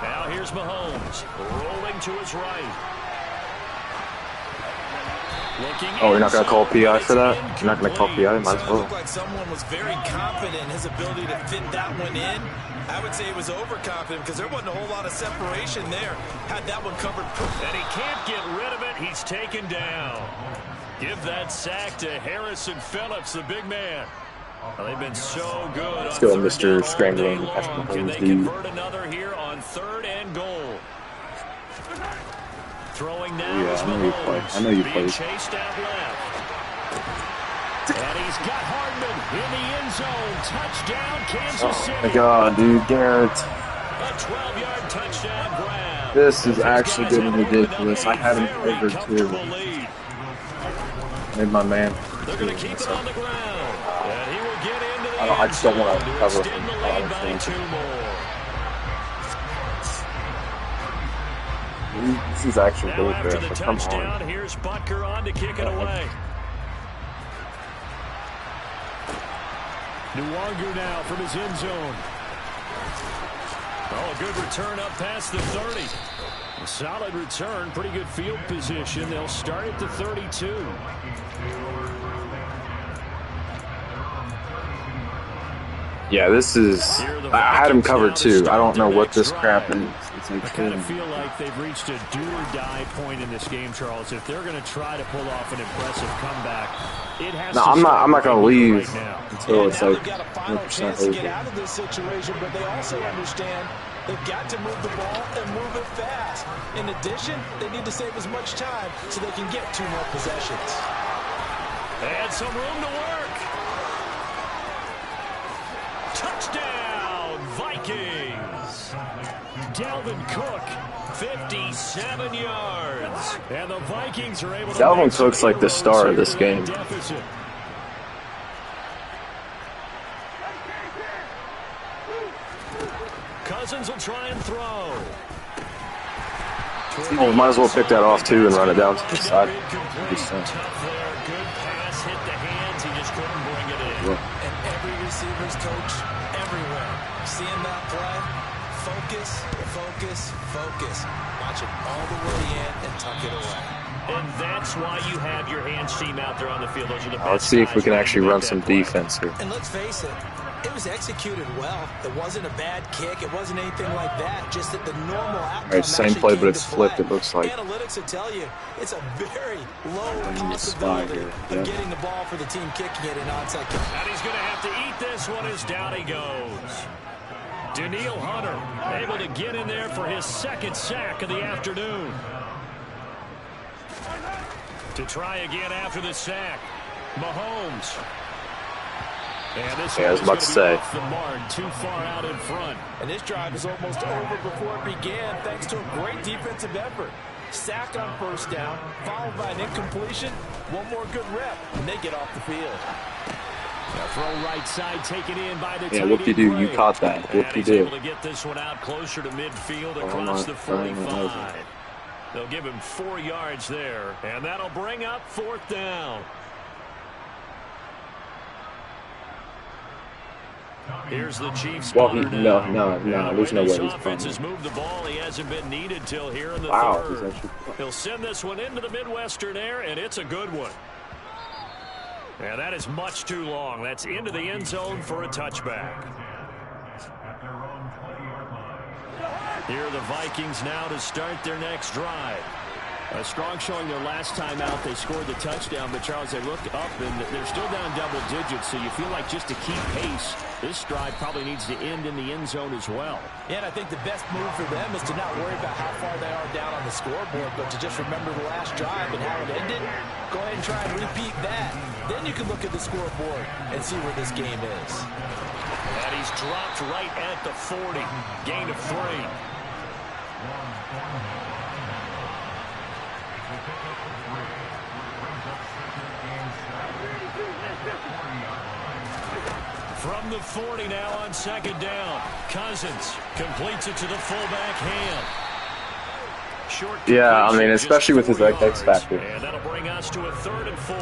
Now here's Mahomes. Rolling to his right. Oh, you're not going to call PI for that? You're not going to call PI? Might as It well. looked like someone was very confident in his ability to fit that one in. I would say he was overconfident because there wasn't a whole lot of separation there. Had that one covered. And he can't get rid of it. He's taken down. Give that sack to Harrison Phillips, the big man. Well, they've been so good. Let's go, Mr. Scrambling. Can they convert another here on 3rd and goal? Throwing now is Mahomes. I know you being played. chased out left. And he's got Hardman in the end zone. Touchdown, Kansas City. Oh my god, dude, Garrett. A 12-yard touchdown grab. This is actually getting ridiculous. I had him covered too. Made my man. They're going to keep it on the ground. And he will get into the I just don't want to cover extend him. the lead by 2 more. This is actually Now really after fair. the But come touchdown, on. here's Butker on to kick it away. Nwangu now from his end zone. Oh, a good return up past the 30. A solid return, pretty good field position. They'll start at the 32. Yeah, this is. I had him covered too. I don't know what this crap is. It's like I kind of feel like they've reached a do-or-die point in this game, Charles. If they're going to try to pull off an impressive comeback, it has to. I'm not going to leave right now. until it's Now like they've got a final 100% chance to get over. out of this situation, but they also understand they've got to move the ball and move it fast. In addition, they need to save as much time so they can get 2 more possessions. And some room to work. Touchdown, Vikings. Dalvin Cook, 57 yards. And the Vikings are able to. Dalvin Cook's like the star of this game. Deficit. Cousins will try and throw. Oh, might as well pick that off too and run it down to the side. Tough there. Good pass hit the hands. He just couldn't bring it in. Yeah. And every receiver's coach everywhere. Seeing that play, focus, focus, focus. Watch it all the way in and tuck it away. And that's why you have your hands team out there on the field. Those are the best. Let's see if we guys can ready actually to run make some that play. defense here. And let's face it, it was executed well. It wasn't a bad kick. It wasn't anything like that. Just that the normal outcome. Alright, same actually play, came but it's to flipped, play. it looks like. Analytics will tell you it's a very low in the spy possibility here, of yeah. getting the ball for the team kicking it in onside kick. And he's going to have to eat this one as down he goes. Daniil Hunter able to get in there for his 2nd sack of the afternoon. To try again after the sack, Mahomes. And this Yeah, I was about to say. off the mark, too far out in front. And this drive is almost over before it began thanks to a great defensive effort. Sack on 1st down, followed by an incompletion. One more good rep, and they get off the field. A throw right side taken in by the Yeah, whoop-de-doo, you caught that. And he's Whoop-de-doo. able to get this one out closer to midfield Oh, across the my 45. God. They'll give him 4 yards there, and that'll bring up 4th down. Here's the Chiefs. Well, punter no, now. there's no way This he's offense has punting. moved the ball. He hasn't been needed till here in the Wow, third. he's actually- He'll send this one into the Midwestern air, and it's a good one. And that is much too long. That's into the end zone for a touchback. Here are the Vikings now to start their next drive. A strong showing their last time out. They scored the touchdown, but Charles, they looked up and they're still down double digits, so you feel like just to keep pace, this drive probably needs to end in the end zone as well. Yeah, and I think the best move for them is to not worry about how far they are down on the scoreboard, but to just remember the last drive and how it ended. Go ahead and try and repeat that. Then you can look at the scoreboard and see where this game is. And he's dropped right at the 40. Gain of 3. From the 40 now on second down. Cousins completes it to the fullback hand. Short yeah, I mean, especially with his X factor. And that'll bring us to a 3rd and 4.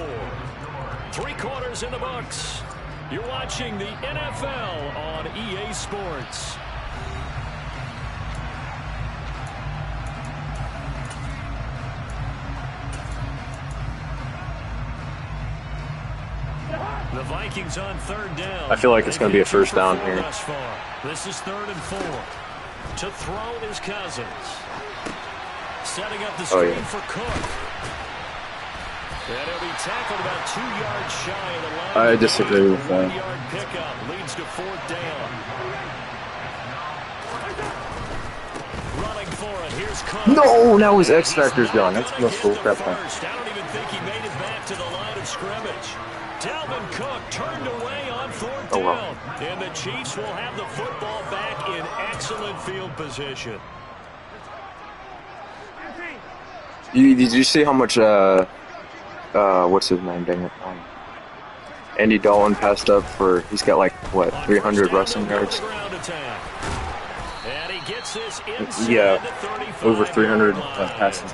3 quarters in the books. You're watching the NFL on EA Sports. The Vikings on 3rd down. I feel like it's going to be a first down here. This is 3rd and 4. To throw is Cousins. Setting up the screen for Cook. And he'll be tackled about 2 yards shy of the line. I disagree with that. 1-yard pickup leads to 4th down. Running for it. Here's Cook. No, now his X factor's gone. That's the most bullcrap thing. I don't even think he made it back to the line of scrimmage. Dalvin Cook turned away on 4th down. Well. And the Chiefs will have the football back in excellent field position. Did you see how much, what's his name, dang it, Andy Dalton passed up for, he's got like, what, 300 rushing yards? And he gets this inside Yeah, the 35 over 300 line. passing.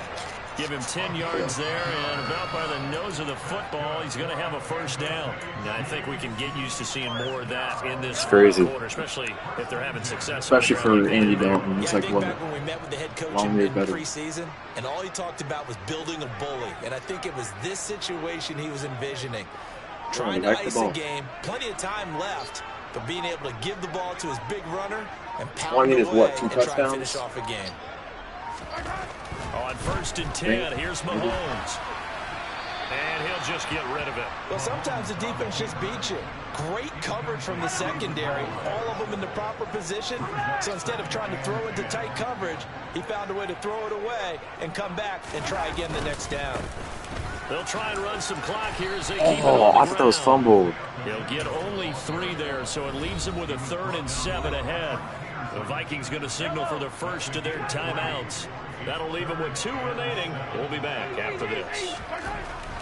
Give him 10 yards there, and about by the nose of the football, he's going to have a first down. And I think we can get used to seeing more of that in this crazy quarter, especially if they're having success. Especially for Andy Dalton. He's like, what, back when we met with the head coach long year better. Preseason, and all he talked about was building a bully. And I think it was this situation he was envisioning. Trying to ice a game, plenty of time left, but being able to give the ball to his big runner and pound it away what, 2 and try touchdowns? to finish off a game. On 1st and 10, here's Mahomes. And he'll just get rid of it. Well, sometimes the defense just beats you. Great coverage from the secondary, all of them in the proper position. So instead of trying to throw into tight coverage, he found a way to throw it away and come back and try again the next down. They'll try and run some clock here as they keep it Oh, on the I thought that was ground. fumbled. He'll get only 3 there, so it leaves him with a 3rd and 7 ahead. The Vikings going to signal for the first of their timeouts. That'll leave him with 2 remaining. We'll be back after this.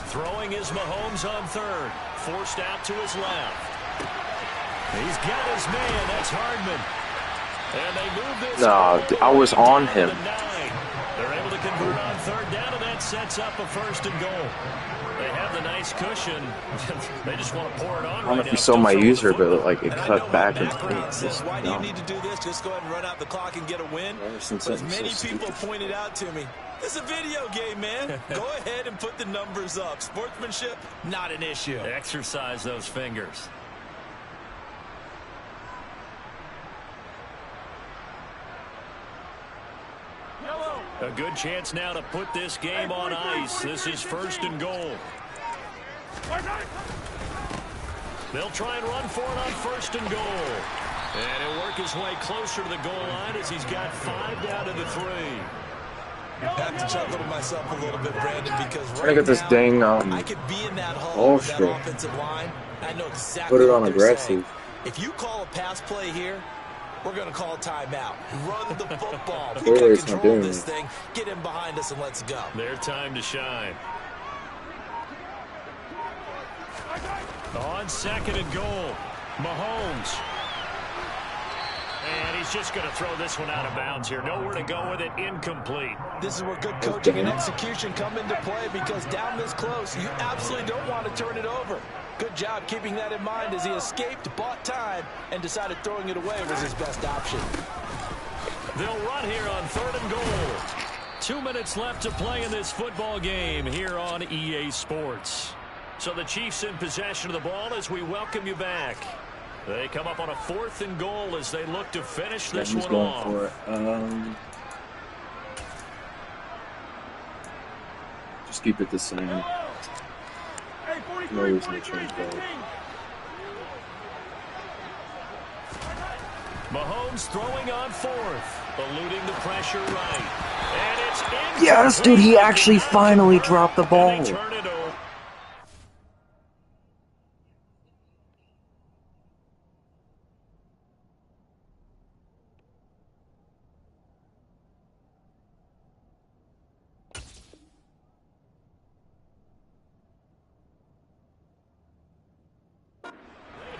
Throwing is Mahomes on 3rd. Forced out to his left. He's got his man. That's Hardman. And they move this. No, I was on him. They're able to convert on 3rd down, and that sets up a 1st and goal. They have the nice cushion. They just want to pour it on. I don't know if you saw my user, but like it cut back and why do you need to do this? Just go ahead and run out the clock and get a win. But as many people pointed out to me, this is a video game, man. Go ahead and put the numbers up. Sportsmanship, not an issue. Exercise those fingers. A good chance now to put this game on ice. This is 1st and goal. They'll try and run for it on 1st and goal. And he'll work his way closer to the goal line as he's got 5 down to the 3. I have to chuckle to myself a little bit, Brandon, because right now, this dang, I could be in that hole with that offensive line. I know exactly put it on what aggressive. saying. If you call a pass play here, we're going to call timeout. Run the football. We can control this thing. Get him behind us and let's go. Their time to shine. On 2nd and goal, Mahomes. And he's just going to throw this one out of bounds here. Nowhere to go with it. Incomplete. This is where good coaching and execution come into play, because down this close, you absolutely don't want to turn it over. Good job keeping that in mind as he escaped, bought time, and decided throwing it away was his best option. They'll run here on 3rd and goal. 2 minutes left to play in this football game here on EA Sports. So the Chiefs in possession of the ball as we welcome you back. They come up on a 4th and goal as they look to finish this one off. Just keep it the same. No reason to change that. Mahomes throwing on fourth, eluding the pressure right. And it's incomplete. Yes, dude, he actually finally dropped the ball. And they turn it over.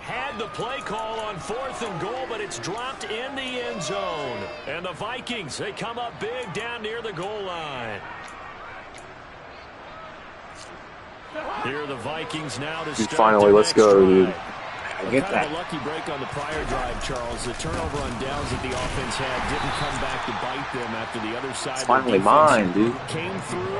Had the play call on 4th and goal, but it's dropped in the end zone. And the Vikings, they come up big down near the goal line. Here are the Vikings now to start Finally, let's go, dude. I get that. A lucky break on the prior drive, Charles. The turnover on downs that the offense had didn't come back to bite them after the other side. It's finally mine, dude. Came through.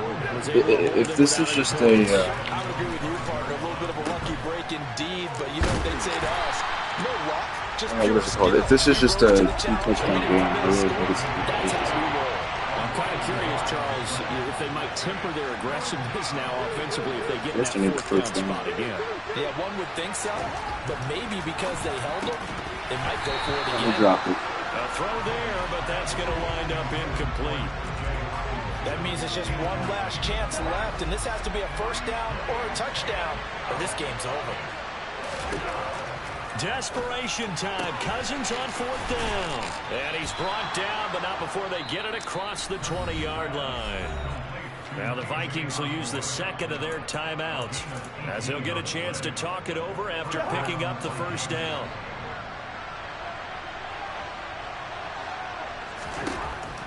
If this is just a... I would agree with you, partner. A little bit of a lucky break indeed, but you know what they'd say to us? No luck, just pure skill. If this is just a 2-touchdown game, I really think it's... I'm kind of curious, Charles, if they might temper their aggressiveness now offensively if they get in that fourth down spot again. Yeah, one would think so, but maybe because they held them, they might go for it again. Drop it. A throw there, but that's going to wind up incomplete. That means it's just one last chance left, and this has to be a first down or a touchdown, or this game's over. Desperation time. Cousins on 4th down. And he's brought down, but not before they get it across the 20-yard line. Now the Vikings will use the second of their timeouts as they'll get a chance to talk it over after picking up the first down.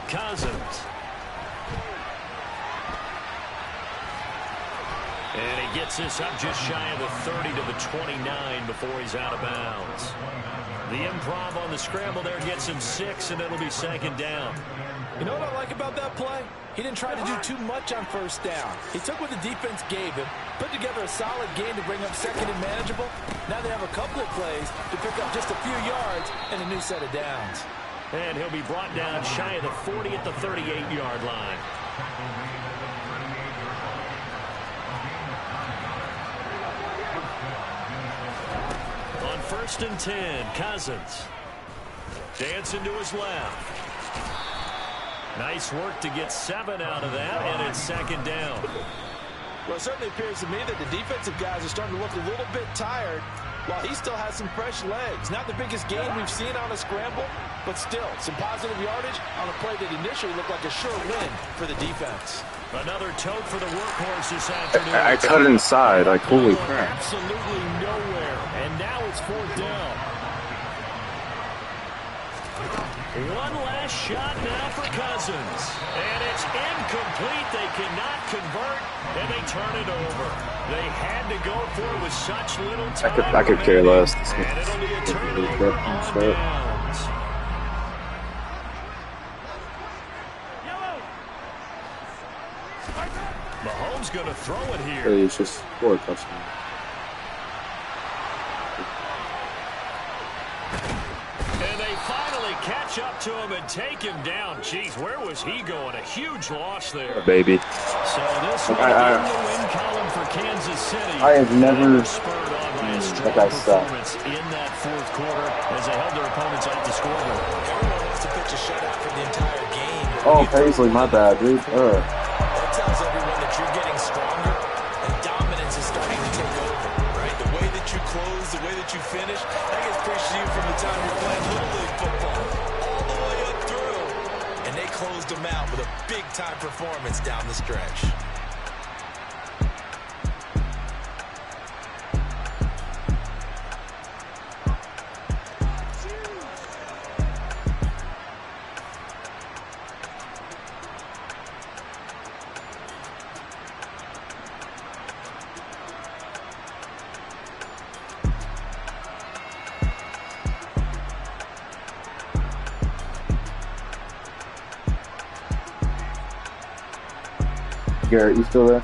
Cousins. And he gets this up just shy of the 30 to the 29 before he's out of bounds. The improv on the scramble there gets him 6, and it'll be second down. You know what I like about that play? He didn't try to do too much on first down. He took what the defense gave him, put together a solid game to bring up second and manageable. Now they have a couple of plays to pick up just a few yards and a new set of downs. And he'll be brought down shy of the 40 at the 38-yard line. On 1st and 10, Cousins. Dancing to his left. Nice work to get 7 out of that, and it's second down. Well, it certainly appears to me that the defensive guys are starting to look a little bit tired while he still has some fresh legs. Not the biggest gain we've seen on a scramble, but still some positive yardage on a play that initially looked like a sure win for the defense. Another tote for the workhorse this afternoon. I cut it inside, like, holy crap. Absolutely nowhere, and now it's 4th down. One last shot now for Cousins. And it's incomplete. They cannot convert, and they turn it over. They had to go for it with such little time. I could care less. And it'll be a turnover on downs. Mahomes going to throw it here. It's just 4 touchdowns. Catch up to him and take him down. Jeez, where was he going? A huge loss there. Baby. So this will be in the win column for Kansas City. I have never spurred on by a strong that guy sucked. performance in that 4th quarter as they held their opponents off the scoreboard. Everyone wants to pitch a shutout for the entire game. Oh, Paisley, my bad, dude. That tells everyone that you're getting stronger and dominance is starting to take over, right? The way that you close, the way that you finish, that gets preached to you from the time you're playing Little League football all the way up through. And they closed them out with a big-time performance down the stretch. Garrett, you still there?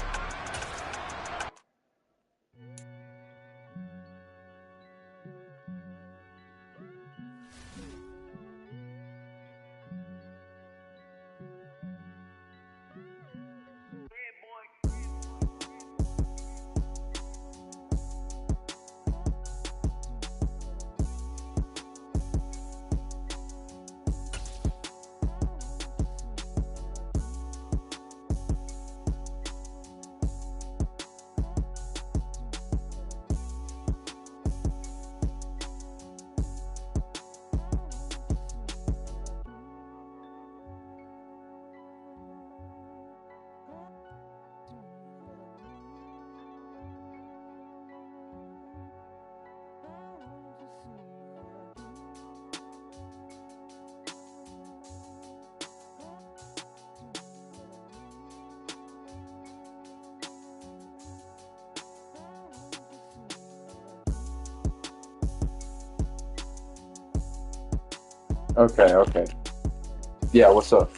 Okay, okay. Yeah, what's up?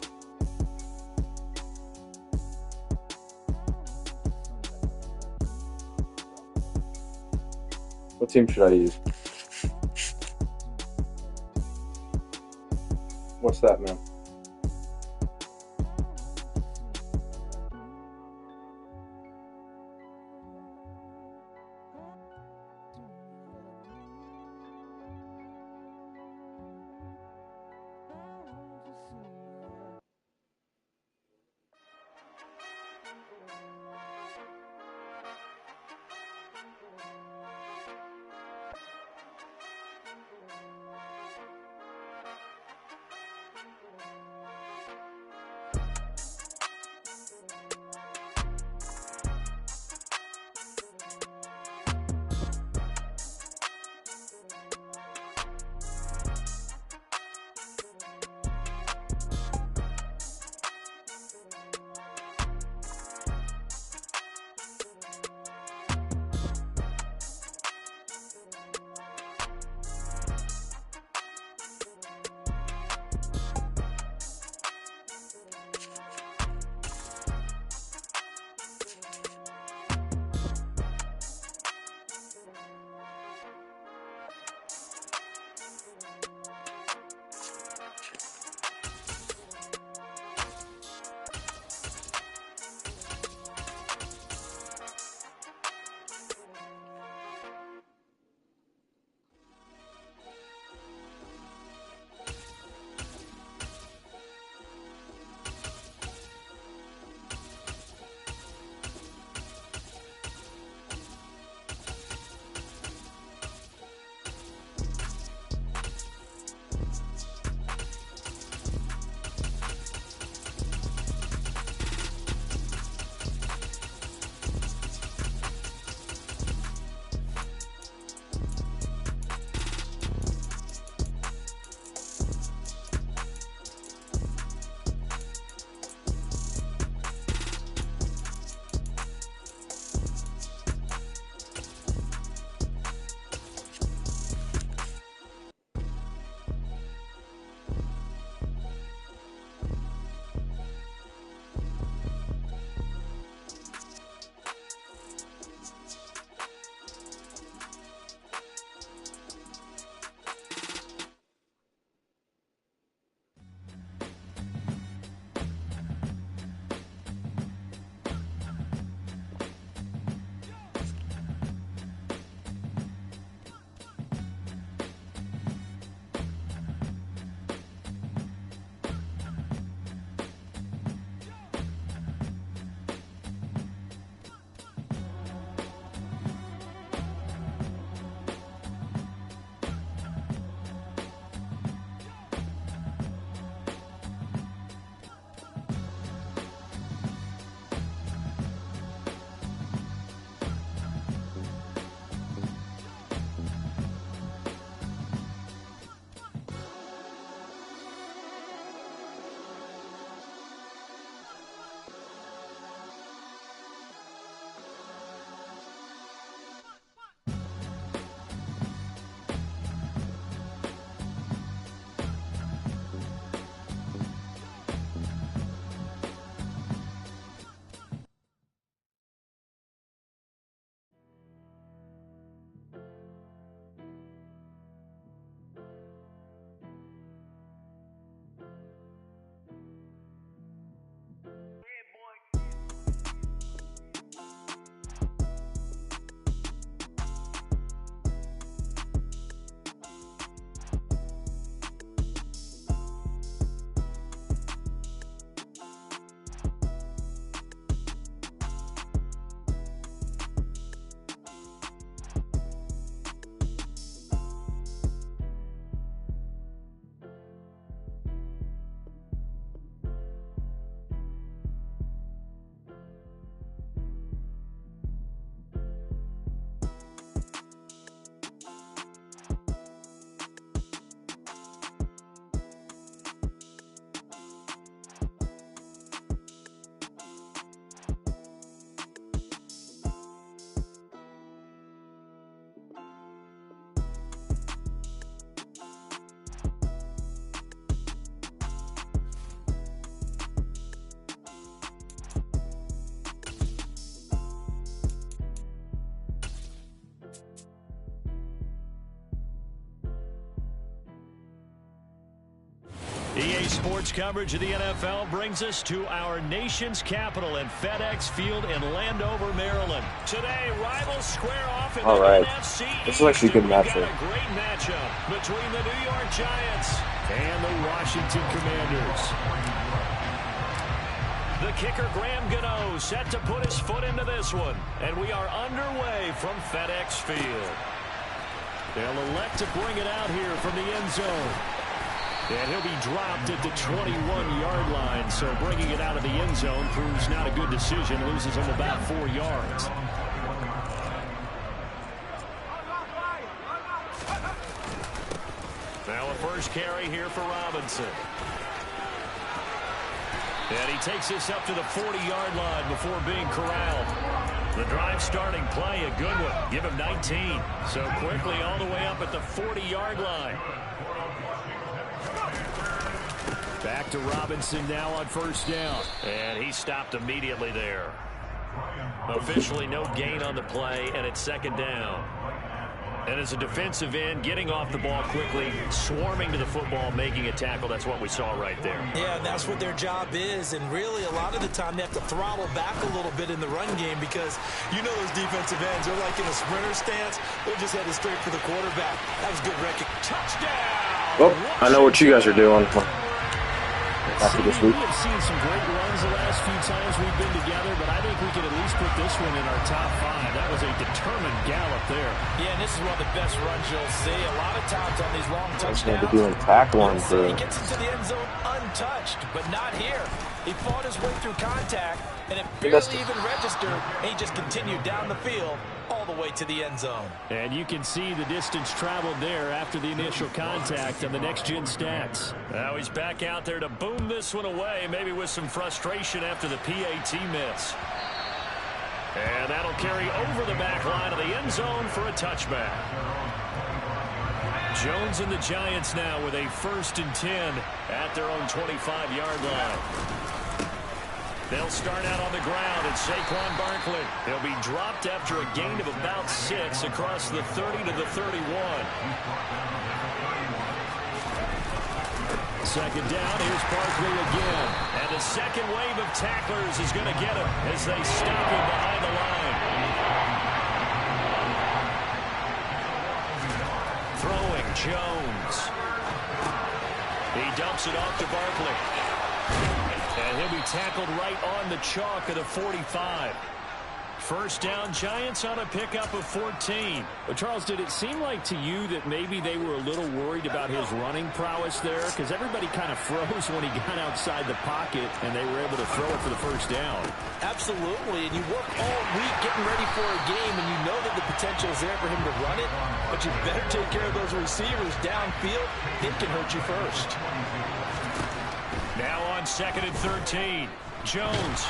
What team should I use? What's that, man? EA Sports coverage of the NFL brings us to our nation's capital in FedEx Field in Landover, Maryland. Today, rivals square off in the NFC East. This is actually a good matchup. We've got a great matchup between the New York Giants and the Washington Commanders. The kicker, Graham Gano, set to put his foot into this one. And we are underway from FedEx Field. They'll elect to bring it out here from the end zone. And he'll be dropped at the 21-yard line. So bringing it out of the end zone proves not a good decision. Loses him about 4 yards. Now a first carry here for Robinson. And he takes this up to the 40-yard line before being corralled. The drive starting play, a good one. Give him 19. So quickly all the way up at the 40-yard line. Back to Robinson now on first down. And he stopped immediately there. Officially no gain on the play, and it's second down. And as a defensive end, getting off the ball quickly, swarming to the football, making a tackle, that's what we saw right there. Yeah, and that's what their job is. And really, a lot of the time, they have to throttle back a little bit in the run game because you know those defensive ends, they're like in a sprinter stance. They're just headed straight for the quarterback. That was good recognition. Touchdown! Oh, I know what you guys are doing. After this week. We have seen some great runs the last few times we've been together, but I think we could at least put this one in our top 5. That was a determined gallop there. Yeah, and this is one of the best runs you'll see. A lot of times on these long touchdowns, to be doing tackling he gets into the end zone untouched, but not here. He fought his way through contact, and it barely even registered. And he just continued down the field all the way to the end zone. And you can see the distance traveled there after the initial contact on the next-gen stats. Now he's back out there to boom this one away, maybe with some frustration after the PAT miss. And that'll carry over the back line of the end zone for a touchback. Jones and the Giants now with a 1st and 10 at their own 25-yard line. They'll start out on the ground at Saquon Barkley. He'll be dropped after a gain of about 6 across the 30 to the 31. Second down, here's Barkley again. And the second wave of tacklers is going to get him as they stop him behind the line. Throwing, Jones. He dumps it off to Barkley. And he'll be tackled right on the chalk of the 45. First down, Giants on a pickup of 14. But Charles, did it seem like to you that maybe they were a little worried about his running prowess there? Because everybody kind of froze when he got outside the pocket, and they were able to throw it for the first down. Absolutely, and you work all week getting ready for a game, and you know that the potential is there for him to run it, but you better take care of those receivers downfield. It can hurt you first. Now on 2nd and 13, Jones.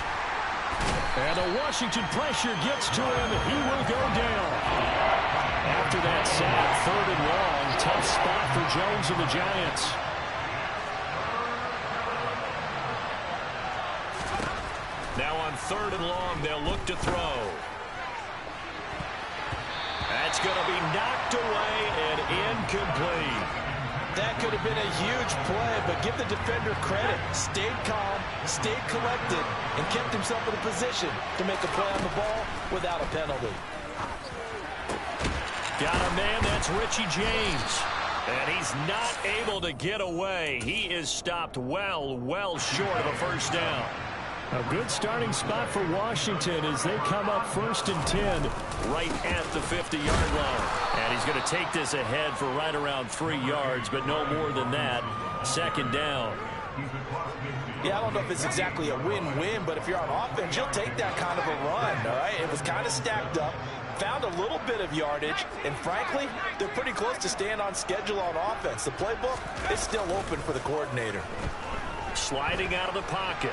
And the Washington pressure gets to him. He will go down. After that sack, 3rd and long. Tough spot for Jones and the Giants. Now on 3rd and long, they'll look to throw. That's going to be knocked away and incomplete. That could have been a huge play, but give the defender credit. Stayed calm, stayed collected, and kept himself in a position to make a play on the ball without a penalty. Got a man, that's Richie James. And he's not able to get away. He is stopped well short of a first down. A good starting spot for Washington as they come up 1st and 10 right at the 50-yard line. And he's going to take this ahead for right around 3 yards, but no more than that. 2nd down. Yeah, I don't know if it's exactly a win-win, but if you're on offense, you'll take that kind of a run, all right? It was kind of stacked up, found a little bit of yardage, and frankly, they're pretty close to staying on schedule on offense. The playbook is still open for the coordinator. Sliding out of the pocket.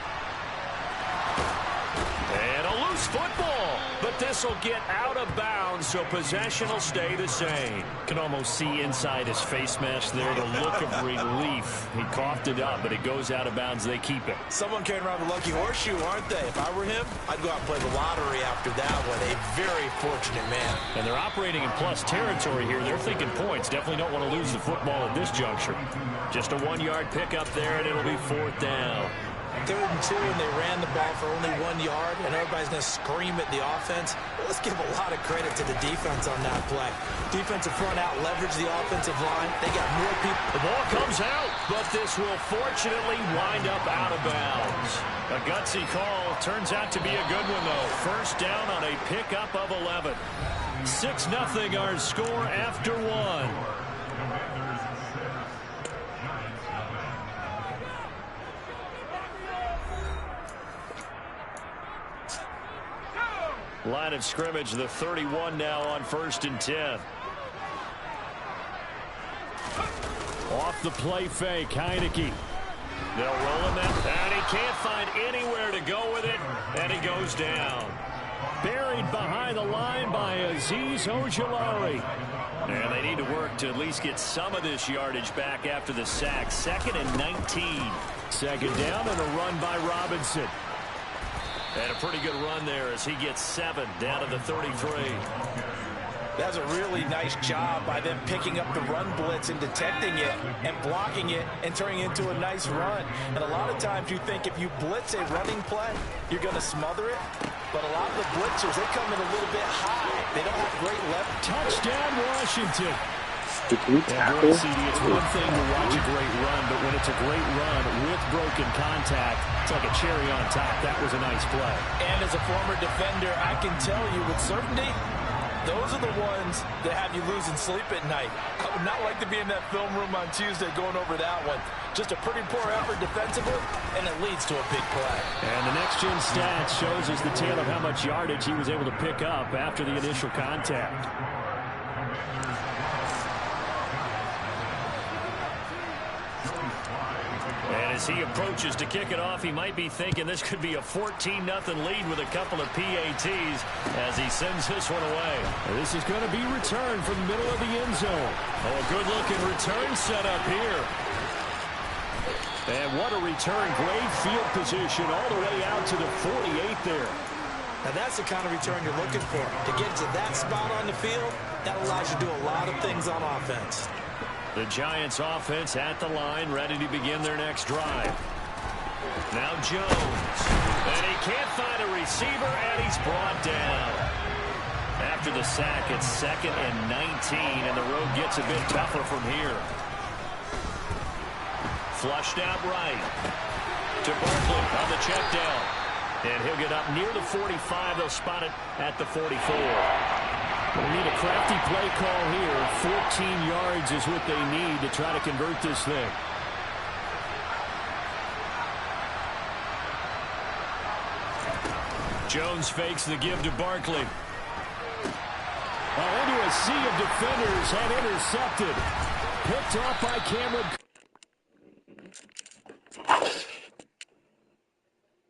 And a loose loose football. But this will get out of bounds, so possession will stay the same. Can almost see inside his face mask there the look of relief. He coughed it up, but it goes out of bounds. They keep it. Someone carrying around the lucky horseshoe, aren't they? If I were him, I'd go out and play the lottery after that one. A very fortunate man. And they're operating in plus territory here. They're thinking points. Definitely don't want to lose the football at this juncture. Just a 1-yard pickup there, and it'll be 4th down. 3rd and 2, and they ran the ball for only 1 yard, and everybody's going to scream at the offense. Let's give a lot of credit to the defense on that play. Defensive front out leverage the offensive line. They got more people. The ball comes out, but this will fortunately wind up out of bounds. A gutsy call. Turns out to be a good one, though. 1st down on a pickup of 11. 6-0 our score after 1. Line of scrimmage, the 31 now on 1st and 10. Off the play fake, Heineke. They'll roll him out, and he can't find anywhere to go with it, and he goes down. Buried behind the line by Azeez Ojulari. And they need to work to at least get some of this yardage back after the sack. 2nd and 19. 2nd down and a run by Robinson. And a pretty good run there as he gets 7 down to the 33. That's a really nice job by them picking up the run blitz and detecting it and blocking it and turning it into a nice run. And a lot of times you think if you blitz a running play, you're going to smother it. But a lot of the blitzers, they come in a little bit high. They don't have great leverage. Touchdown, Washington. Can we tackle? CD, it's one thing to watch a great run, but when it's a great run with broken contact, it's like a cherry on top. That was a nice play. And as a former defender, I can tell you with certainty, those are the ones that have you losing sleep at night. I would not like to be in that film room on Tuesday going over that one. Just a pretty poor effort defensively, and it leads to a big play. And the next-gen stats shows us the tale of how much yardage he was able to pick up after the initial contact. And as he approaches to kick it off, he might be thinking this could be a 14-0 lead with a couple of PATs as he sends this one away. This is going to be returned from the middle of the end zone. Oh, a good-looking return set up here. And what a return. Great field position all the way out to the 48 there. Now that's the kind of return you're looking for. To get to that spot on the field, that allows you to do a lot of things on offense. The Giants offense at the line, ready to begin their next drive. Now Jones. And he can't find a receiver, and he's brought down. After the sack, it's 2nd and 19, and the road gets a bit tougher from here. Flushed out right. To Barkley on the check down. And he'll get up near the 45. They'll spot it at the 44. We need a crafty play call here. 14 yards is what they need to try to convert this thing. Jones fakes the give to Barkley. Into a sea of defenders and intercepted. Picked off by Cameron.